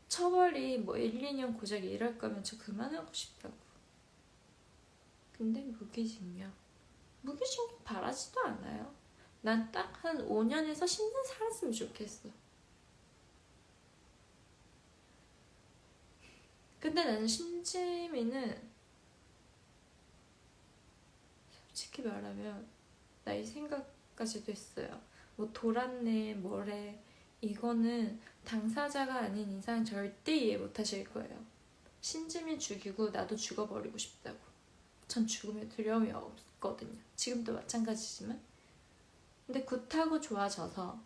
처벌이 뭐 1, 2년 고작 이럴 거면 저 그만하고 싶다고. 근데 무기징역 바라지도 않아요. 난 딱 한 5년에서 10년 살았으면 좋겠어. 근데 나는 신지민은 솔직히 말하면 나 이 생각까지도 했어요. 뭐 돌았네 뭐래, 이거는 당사자가 아닌 이상 절대 이해 못하실 거예요. 신지민 죽이고 나도 죽어버리고 싶다고. 전 죽음에 두려움이 없거든요. 지금도 마찬가지지만. 근데 굿하고 좋아져서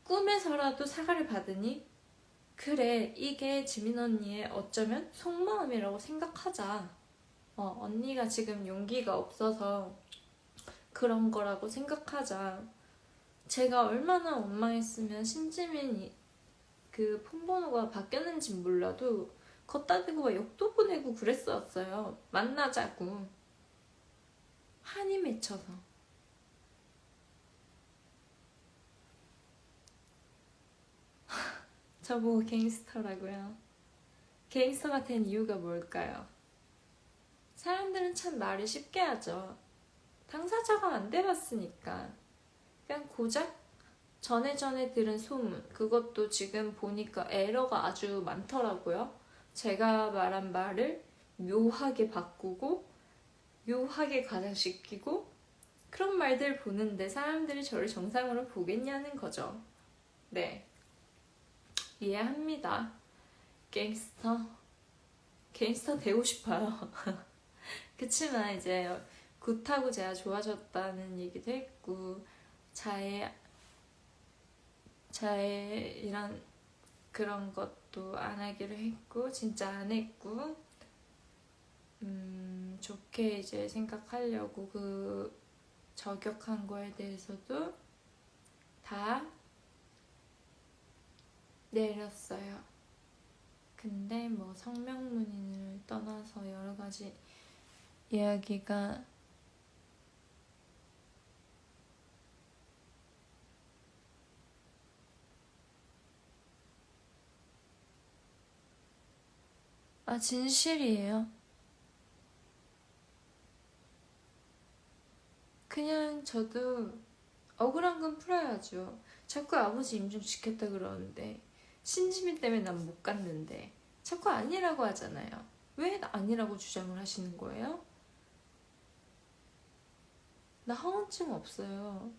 꿈에서라도 사과를 받으니, 그래 이게 지민 언니의 어쩌면 속마음이라고 생각하자. 언니가 지금 용기가 없어서 그런 거라고 생각하자. 제가 얼마나 원망했으면 신지민이 그 폰번호가 바뀌었는지 몰라도 걷다 대고 막 욕도 보내고 그랬었어요. 만나자고. 한이 맺혀서. 저보고 갱스터라고요. 갱스터가 된 이유가 뭘까요? 사람들은 참 말을 쉽게 하죠. 당사자가 안 돼봤으니까. 그냥 고작 전에 들은 소문, 그것도 지금 보니까 에러가 아주 많더라고요. 제가 말한 말을 묘하게 바꾸고 묘하게 과장시키고 그런 말들 보는데 사람들이 저를 정상으로 보겠냐는 거죠. 네, 이해합니다. 갱스터 되고 싶어요. 그치만 이제 굿하고 제가 좋아졌다는 얘기도 했고, 자해이란 그런 것도 안 하기로 했고, 진짜 안 했고, 좋게 이제 생각하려고 그 저격한 거에 대해서도 다 내렸어요. 근데 뭐 성명문인을 떠나서 여러 가지 이야기가 진실이에요. 그냥 저도 억울한 건 풀어야죠. 자꾸 아버지 임종 지켰다 그러는데, 신지민 때문에 난 못 갔는데 자꾸 아니라고 하잖아요. 왜 아니라고 주장을 하시는 거예요? 나 허언증 없어요.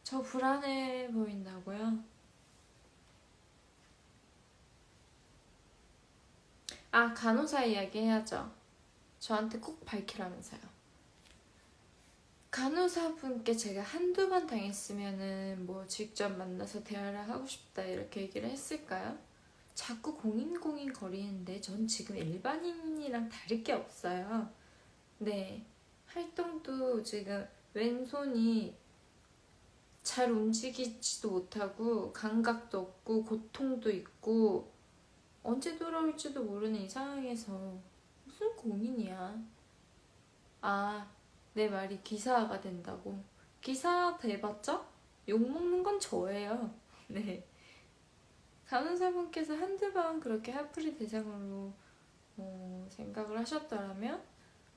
저 불안해 보인다고요? 간호사 이야기 해야죠. 저한테 꼭 밝히라면서요. 간호사분께 제가 한두 번 당했으면은 뭐 직접 만나서 대화를 하고 싶다 이렇게 얘기를 했을까요? 자꾸 공인 거리는데 전 지금 일반인이랑 다를 게 없어요. 네, 활동도 지금 왼손이 잘 움직이지도 못하고 감각도 없고 고통도 있고 언제 돌아올지도 모르는 이 상황에서 무슨 공인이야. 내 말이 기사화가 된다고. 기사 돼봤자 욕먹는 건 저예요. 네, 간호사분께서 한두 번 그렇게 화풀이 대상으로 생각을 하셨더라면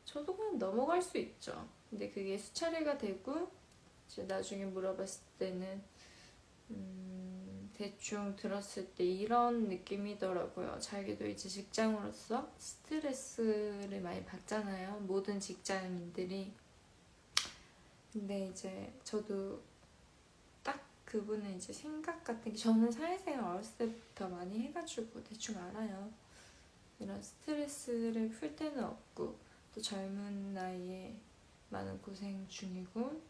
저도 그냥 넘어갈 수 있죠. 근데 그게 수차례가 되고 이제 나중에 물어봤을 때는 대충 들었을 때 이런 느낌이더라고요. 자기도 이제 직장으로서 스트레스를 많이 받잖아요. 모든 직장인들이. 근데 이제 저도 딱 그분의 이제 생각 같은 게, 저는 사회생활 어렸을 때부터 많이 해가지고 대충 알아요. 이런 스트레스를 풀 때는 없고 또 젊은 나이에 많은 고생 중이고.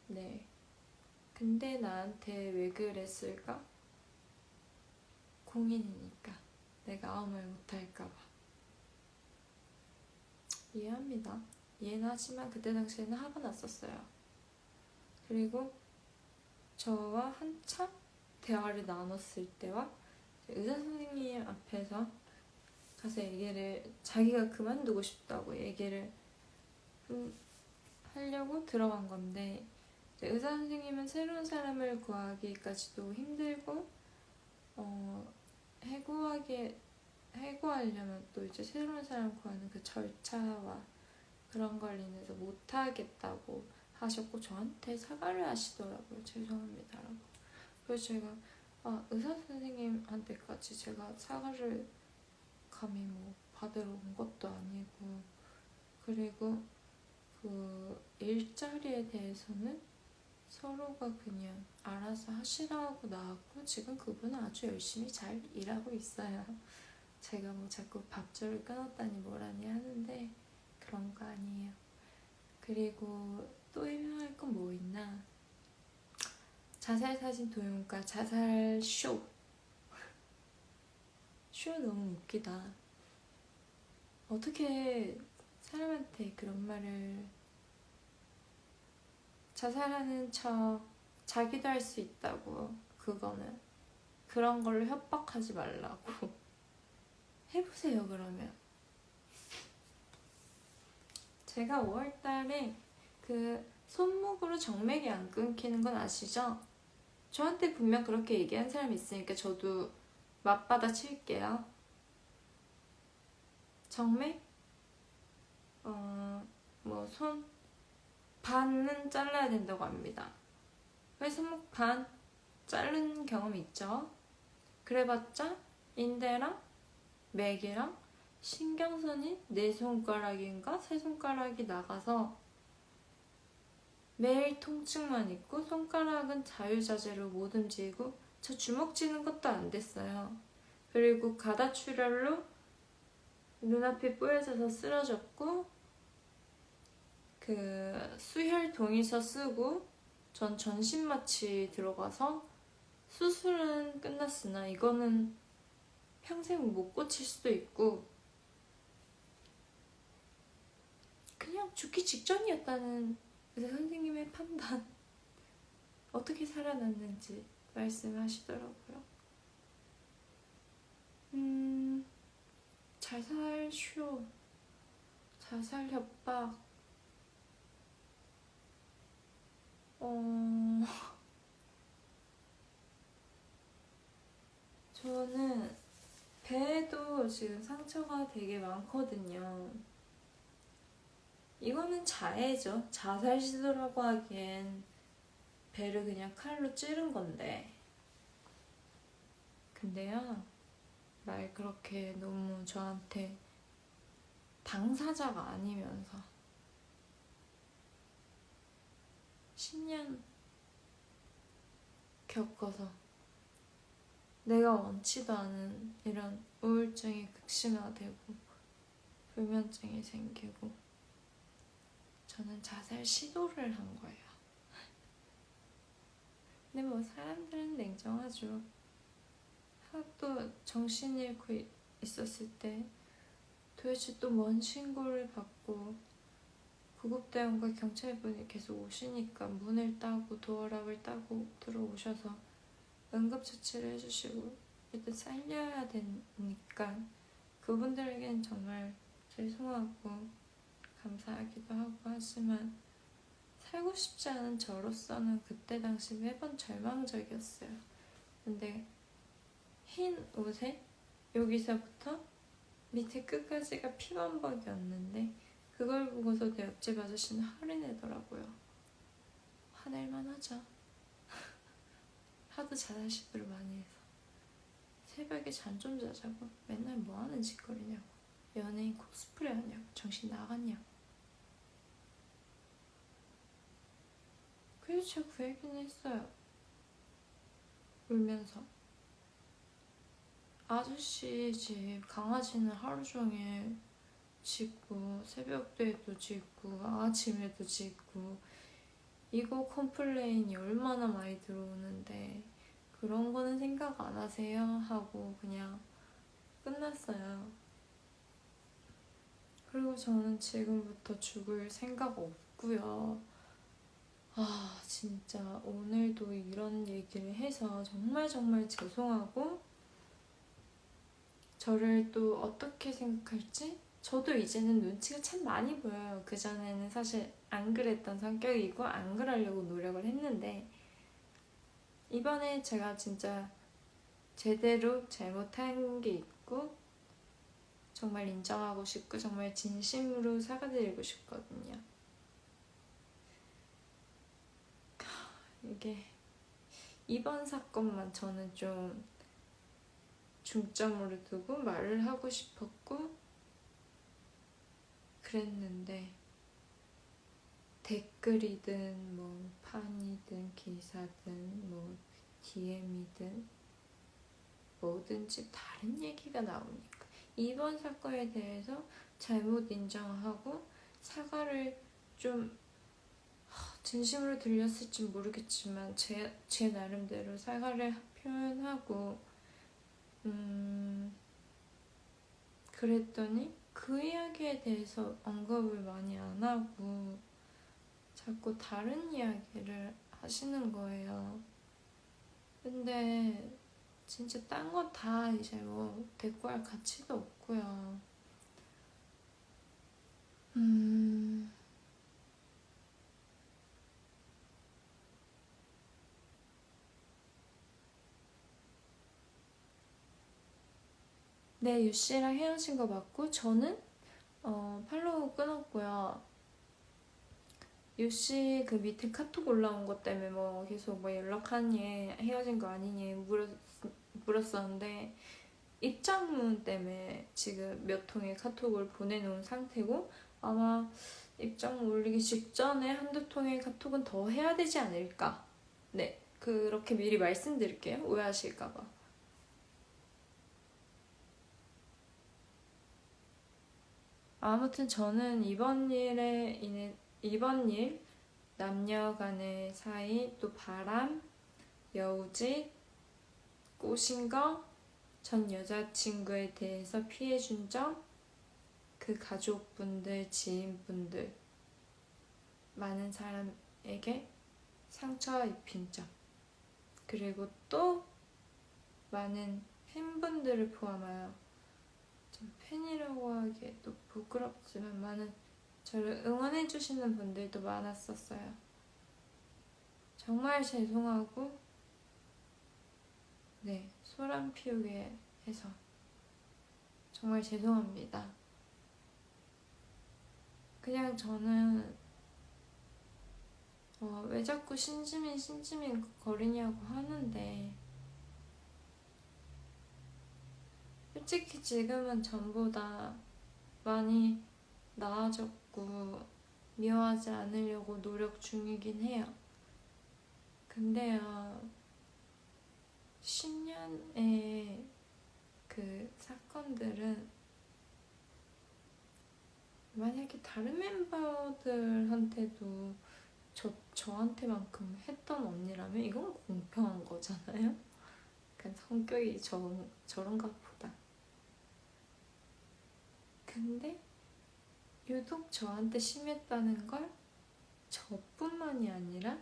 네, 근데 나한테 왜 그랬을까? 공인이니까 내가 아무 말 못할까봐. 이해합니다. 이해는 하지만 그때 당시에는 화가 났었어요. 그리고 저와 한참 대화를 나눴을 때와 의사 선생님 앞에서 가서 얘기를, 자기가 그만두고 싶다고 얘기를 하려고 들어간 건데, 의사 선생님은 새로운 사람을 구하기까지도 힘들고 해고하려면 또 이제 새로운 사람 구하는 그 절차와 그런 걸 인해서 못하겠다고 하셨고 저한테 사과를 하시더라고요. 죄송합니다라고. 그래서 제가 의사 선생님한테까지 제가 사과를 감히 뭐 받으러 온 것도 아니고, 그리고 그 일자리에 대해서는 서로가 그냥 알아서 하시라고 나왔고, 지금 그분은 아주 열심히 잘 일하고 있어요. 제가 뭐 자꾸 밥줄을 끊었다니 뭐라니 하는데 그런 거 아니에요. 그리고 또 해명할 건 뭐 있나? 자살 사진 도용과 자살 쇼 너무 웃기다. 어떻게 사람한테 그런 말을, 자살하는 척 자기도 할 수 있다고, 그거는 그런 걸로 협박하지 말라고. 해보세요. 그러면 제가 5월달에 그 손목으로 정맥이 안 끊기는 건 아시죠? 저한테 분명 그렇게 얘기한 사람이 있으니까 저도 맞받아 칠게요. 정맥? 뭐 손 반은 잘라야 된다고 합니다. 왜 손목 반 자른 경험 있죠? 그래봤자 인대랑 맥이랑 신경선이 4손가락인가 3손가락이 나가서 매일 통증만 있고, 손가락은 자유자재로 못 움직이고, 저 주먹 쥐는 것도 안 됐어요. 그리고 가다출혈로 눈앞이 뿌여져서 쓰러졌고, 그 수혈 동의서 쓰고, 전 전신마취 들어가서 수술은 끝났으나 이거는 평생 못 고칠 수도 있고, 그냥 죽기 직전이었다는 의사 선생님의 판단. 어떻게 살아났는지 말씀하시더라고요. 자살 쇼, 자살 협박. 저는 배에도 지금 상처가 되게 많거든요. 이거는 자해죠. 자살 시도라고 하기엔 배를 그냥 칼로 찌른 건데. 근데요, 말 그렇게 너무 저한테 당사자가 아니면서 10년 겪어서 내가 원치도 않은 이런 우울증이 극심화되고 불면증이 생기고, 저는 자살 시도를 한 거예요. 근데 뭐 사람들은 냉정하죠. 또 정신 잃고 있었을 때 도대체 또 뭔 신고를 받고, 구급대원과 경찰분이 계속 오시니까 문을 따고 도어락을 따고 들어오셔서 응급처치를 해주시고 일단 살려야 되니까 그분들에겐 정말 죄송하고 감사하기도 하고 하지만, 살고 싶지 않은 저로서는 그때 당시 매번 절망적이었어요. 근데 흰 옷에 여기서부터 밑에 끝까지가 피범벅이었는데 그걸 보고서 내 옆집 아저씨는 화를 내더라고요. 화낼만 하죠. 하도 자살 시도를 많이 해서. 새벽에 잠 좀 자자고 맨날 뭐하는 짓거리냐고, 연예인 코스프레 하냐고, 정신 나갔냐고. 그래서 제가 그 얘기는 했어요. 울면서. 아저씨 집 강아지는 하루 종일 짖고, 새벽에도 짖고, 아침에도 짖고, 이거 컴플레인이 얼마나 많이 들어오는데 그런 거는 생각 안 하세요? 하고 그냥 끝났어요. 그리고 저는 지금부터 죽을 생각 없고요. 아, 진짜 오늘도 이런 얘기를 해서 정말 정말 죄송하고, 저를 또 어떻게 생각할지 저도 이제는 눈치가 참 많이 보여요. 그전에는 사실 안 그랬던 성격이고 안 그러려고 노력을 했는데, 이번에 제가 진짜 제대로 잘못한 게 있고 정말 인정하고 싶고 정말 진심으로 사과드리고 싶거든요. 이게 이번 사건만 저는 좀 중점으로 두고 말을 하고 싶었고 그랬는데, 댓글이든 뭐 판이든 기사든 뭐 DM이든 뭐든지 다른 얘기가 나오니까 이번 사건에 대해서 잘못 인정하고 사과를 좀 진심으로 들렸을지 모르겠지만 제 나름대로 사과를 표현하고 그랬더니 그 이야기에 대해서 언급을 많이 안 하고 자꾸 다른 이야기를 하시는 거예요. 근데 진짜 딴 거 다 이제 뭐 대꾸할 가치도 없고요. 네, 유씨랑 헤어진 거 맞고 저는 팔로우 끊었고요. 유씨 그 밑에 카톡 올라온 것 때문에 뭐 계속 뭐 연락하니 헤어진 거 아니니 물었었는데, 입장문 때문에 지금 몇 통의 카톡을 보내놓은 상태고, 아마 입장문 올리기 직전에 한두 통의 카톡은 더 해야 되지 않을까. 네, 그렇게 미리 말씀드릴게요. 오해하실까봐. 아무튼 저는 이번 일, 남녀 간의 사이, 또 바람, 여우짓, 꼬신 거, 전 여자친구에 대해서 피해준 점, 그 가족분들, 지인분들, 많은 사람에게 상처 입힌 점, 그리고 또 많은 팬분들을 포함하여, 좀 팬이라고 하기에 또 부끄럽지만 많은 저를 응원해주시는 분들도 많았었어요. 정말 죄송하고, 네, 소란 피우게 해서 정말 죄송합니다. 그냥 저는 왜 자꾸 신지민 거리냐고 하는데, 솔직히 지금은 전보다 많이 나아졌고 미워하지 않으려고 노력 중이긴 해요. 근데요, 10년의 그 사건들은 만약에 다른 멤버들한테도 저한테만큼 했던 언니라면 이건 공평한 거잖아요? 그냥 성격이 저런가 보다. 근데 유독 저한테 심했다는 걸 저뿐만이 아니라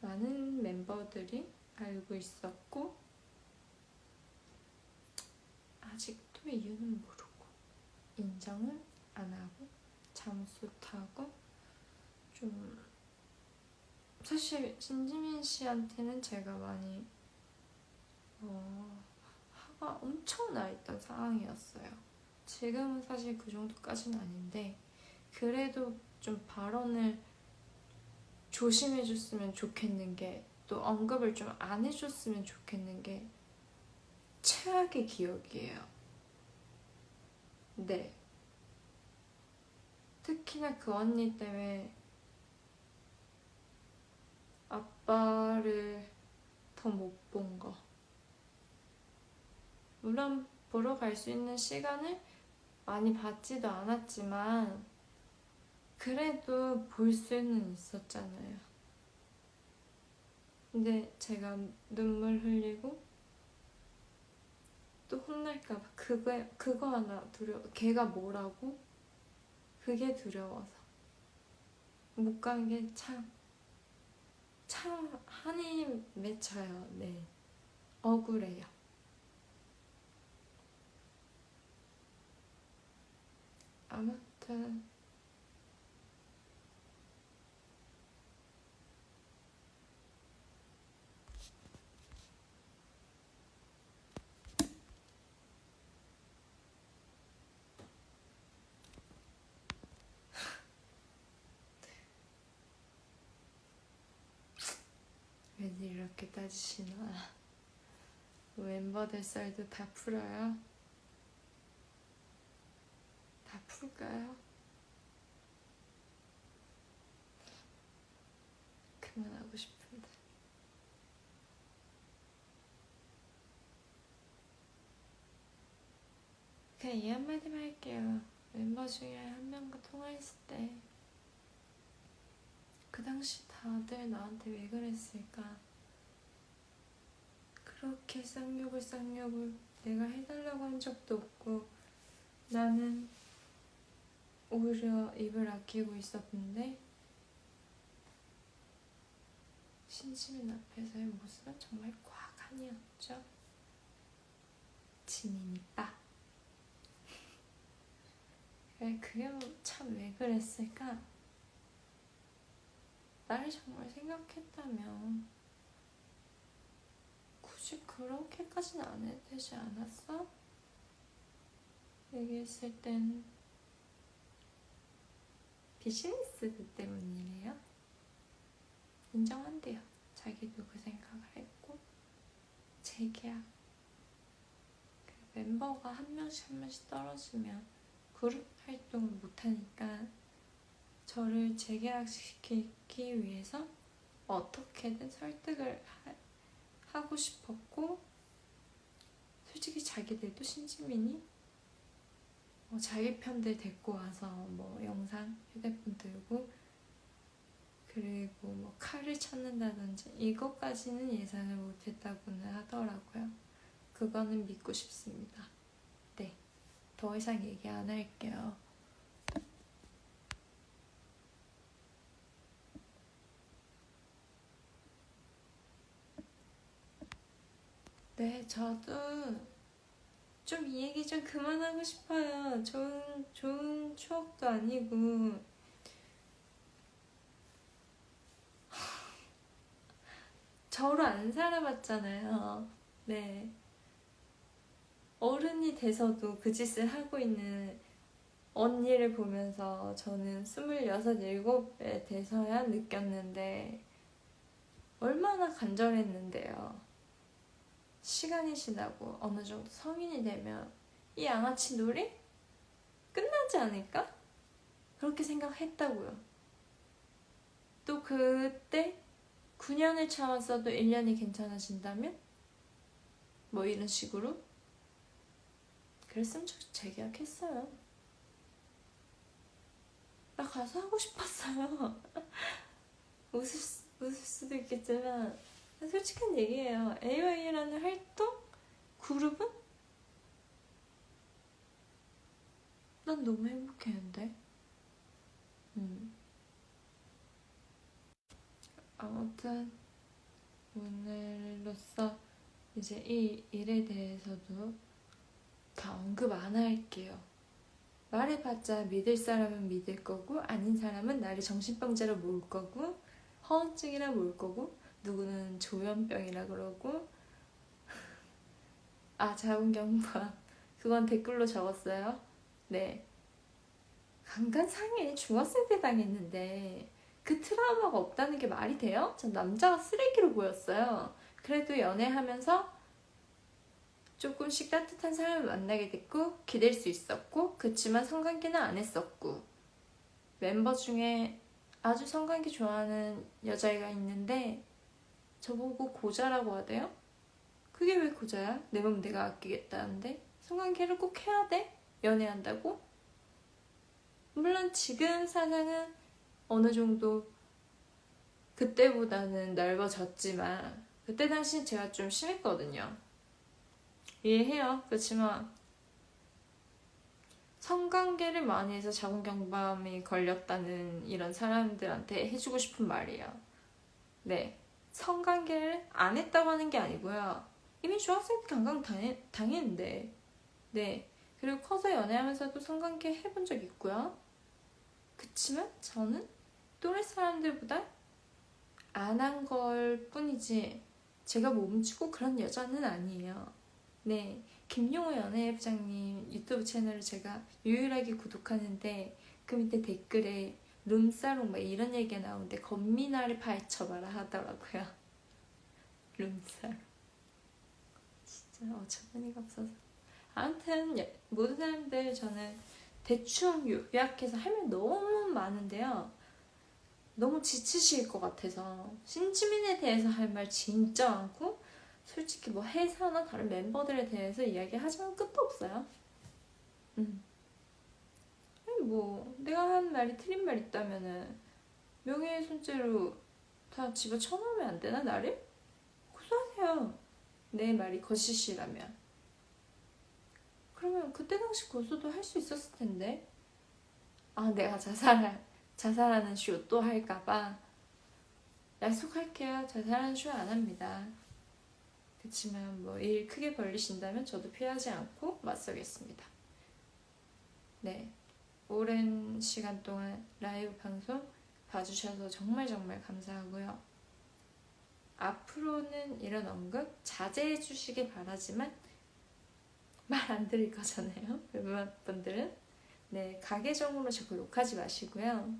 많은 멤버들이 알고 있었고, 아직도 이유는 모르고 인정은 안 하고 잠수 타고, 좀 사실 신지민 씨한테는 제가 많이 화가 엄청 나 있던 상황이었어요. 지금은 사실 그 정도까지는 아닌데, 그래도 좀 발언을 조심해줬으면 좋겠는 게, 또 언급을 좀 안 해줬으면 좋겠는 게 최악의 기억이에요. 네. 특히나 그 언니 때문에 아빠를 더 못 본 거. 물론 보러 갈 수 있는 시간을 많이 받지도 않았지만 그래도 볼 수는 있었잖아요. 근데 제가 눈물 흘리고 또 혼날까봐 그거 하나 두려워. 걔가 뭐라고? 그게 두려워서 못 간 게 참 한이 맺혀요. 네, 억울해요. 아무튼 왠지 이렇게 따지시나. 멤버들 썰도 다 풀어요? 다 풀까요? 그만하고 싶은데. 그냥 이 한마디만 할게요. 멤버 중에 한 명과 통화했을 때 그 당시 다들 나한테 왜 그랬을까? 그렇게 쌍욕을 내가 해달라고 한 적도 없고 나는 오히려 입을 아끼고 있었는데 신지민 앞에서의 모습은 정말 과간이었죠. 지민이빠. 그게 참 왜 그랬을까? 나를 정말 생각했다면 굳이 그렇게까지는 안 해도 되지 않았어? 얘기했을 땐 비즈니스 때문이래요. 인정한대요. 자기도 그 생각을 했고 재계약 멤버가 한 명씩 떨어지면 그룹 활동을 못하니까 저를 재계약시키기 위해서 어떻게든 설득을 하고 싶었고 솔직히 자기들도 신지민이 자기 편들 데리고 와서 영상 휴대폰 들고 그리고 칼을 찾는다든지 이것까지는 예상을 못했다고는 하더라고요. 그거는 믿고 싶습니다. 네, 더 이상 얘기 안 할게요. 네, 저도 좀 이 얘기 좀 그만하고 싶어요. 좋은 추억도 아니고 저로 안 살아봤잖아요. 네, 어른이 돼서도 그 짓을 하고 있는 언니를 보면서 저는 26, 7에 돼서야 느꼈는데 얼마나 간절했는데요. 시간이 지나고 어느 정도 성인이 되면 이 양아치 놀이 끝나지 않을까? 그렇게 생각했다고요. 또 그때 9년을 참았어도 1년이 괜찮아진다면? 이런 식으로? 그랬으면 저 재계약했어요. 나 가수 하고 싶었어요. 웃을 수도 있겠지만 솔직한 얘기예요. AY라는 활동? 그룹은? 난 너무 행복했는데. 아무튼 오늘로써 이제 이 일에 대해서도 다 언급 안 할게요. 말해봤자 믿을 사람은 믿을 거고 아닌 사람은 나를 정신병자로 몰 거고 허언증이라 몰 거고 누구는 조현병이라 그러고 자궁경부암 그건 댓글로 적었어요. 네, 강간상해 중학생 때 당했는데 그 트라우마가 없다는 게 말이 돼요? 전 남자가 쓰레기로 보였어요. 그래도 연애하면서 조금씩 따뜻한 사람을 만나게 됐고 기댈 수 있었고 그치만 성관계는 안 했었고 멤버 중에 아주 성관계 좋아하는 여자애가 있는데 저보고 고자라고 하대요? 그게 왜 고자야? 내 몸 내가 아끼겠다는데 성관계를 꼭 해야 돼? 연애한다고? 물론 지금 사상은 어느 정도 그때보다는 넓어졌지만 그때 당시 제가 좀 심했거든요. 이해해요. 그렇지만 성관계를 많이 해서 자궁경부암이 걸렸다는 이런 사람들한테 해주고 싶은 말이에요. 네, 성관계를 안 했다고 하는 게 아니고요. 이미 중학생 때 강강 당했는데, 네, 그리고 커서 연애하면서도 성관계 해본 적 있고요. 그치만 저는 또래 사람들보다 안 한 걸 뿐이지 제가 몸치고 그런 여자는 아니에요. 네, 김용호 연애부장님 유튜브 채널을 제가 유일하게 구독하는데 그 밑에 댓글에 룸사롱 막 이런 얘기가 나오는데 건미나를 파헤쳐봐라 하더라고요. 룸사롱 진짜 어처구니가 없어서. 아무튼 모든 사람들 저는 대충 요약해서 할 말 너무 많은데요. 너무 지치실 것 같아서 신지민에 대해서 할 말 진짜 많고 솔직히 뭐 회사나 다른 멤버들에 대해서 이야기하지만 끝도 없어요. 아니 뭐 내가 한 말이 틀린 말 있다면은 명예훼손죄로 다 집어쳐놓으면 안 되나 나를? 고소하세요. 내 말이 거짓이라면. 그러면 그때 당시 고소도 할 수 있었을 텐데. 아 내가 자살하는 쇼 또 할까봐 약속할게요. 자살하는 쇼 안 합니다. 그치만 뭐 일 크게 벌리신다면 저도 피하지 않고 맞서겠습니다. 네, 오랜 시간 동안 라이브 방송 봐주셔서 정말 감사하고요. 앞으로는 이런 언급 자제해 주시길 바라지만 말 안 들을 거잖아요. 멤버분들은. 네, 가계정으로 자꾸 욕하지 마시고요.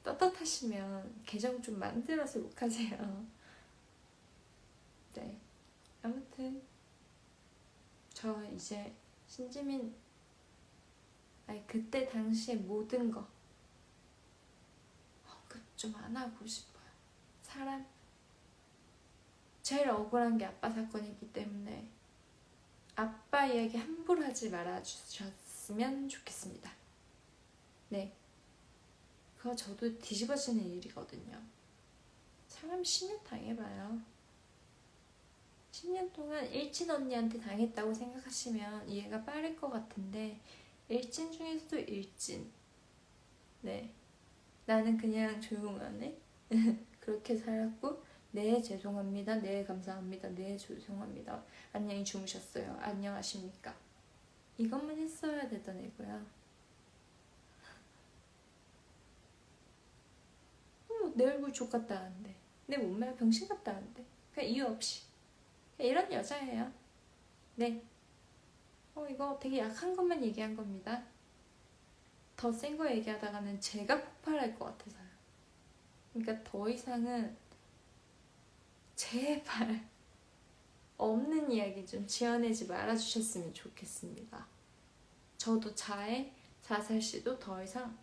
떳떳하시면 계정 좀 만들어서 욕하세요. 네, 아무튼 저 이제 신지민 그때 당시에 모든 거 언급 좀 안 하고 싶어요. 사람 제일 억울한 게 아빠 사건이기 때문에 아빠 이야기 함부로 하지 말아주셨으면 좋겠습니다. 네, 그거 저도 뒤집어지는 일이거든요. 사람 10년 당해봐요. 10년 동안 일진 언니한테 당했다고 생각하시면 이해가 빠를 것 같은데 일진 중에서도 일진. 네, 나는 그냥 조용하네. 그렇게 살았고 네 죄송합니다. 네 감사합니다. 네 죄송합니다. 안녕히 주무셨어요. 안녕하십니까. 이것만 했어야 되던 애고요. 내 얼굴 족같다는데 내 몸매가 병신 같다는데 그냥 이유 없이 그냥 이런 여자예요. 네, 이거 되게 약한 것만 얘기한 겁니다. 더 센 거 얘기하다가는 제가 폭발할 것 같아서요. 그러니까 더 이상은 제발 없는 이야기 좀 지어내지 말아주셨으면 좋겠습니다. 저도 자살시도 더 이상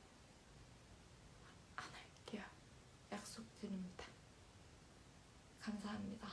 안 할게요. 약속드립니다. 감사합니다.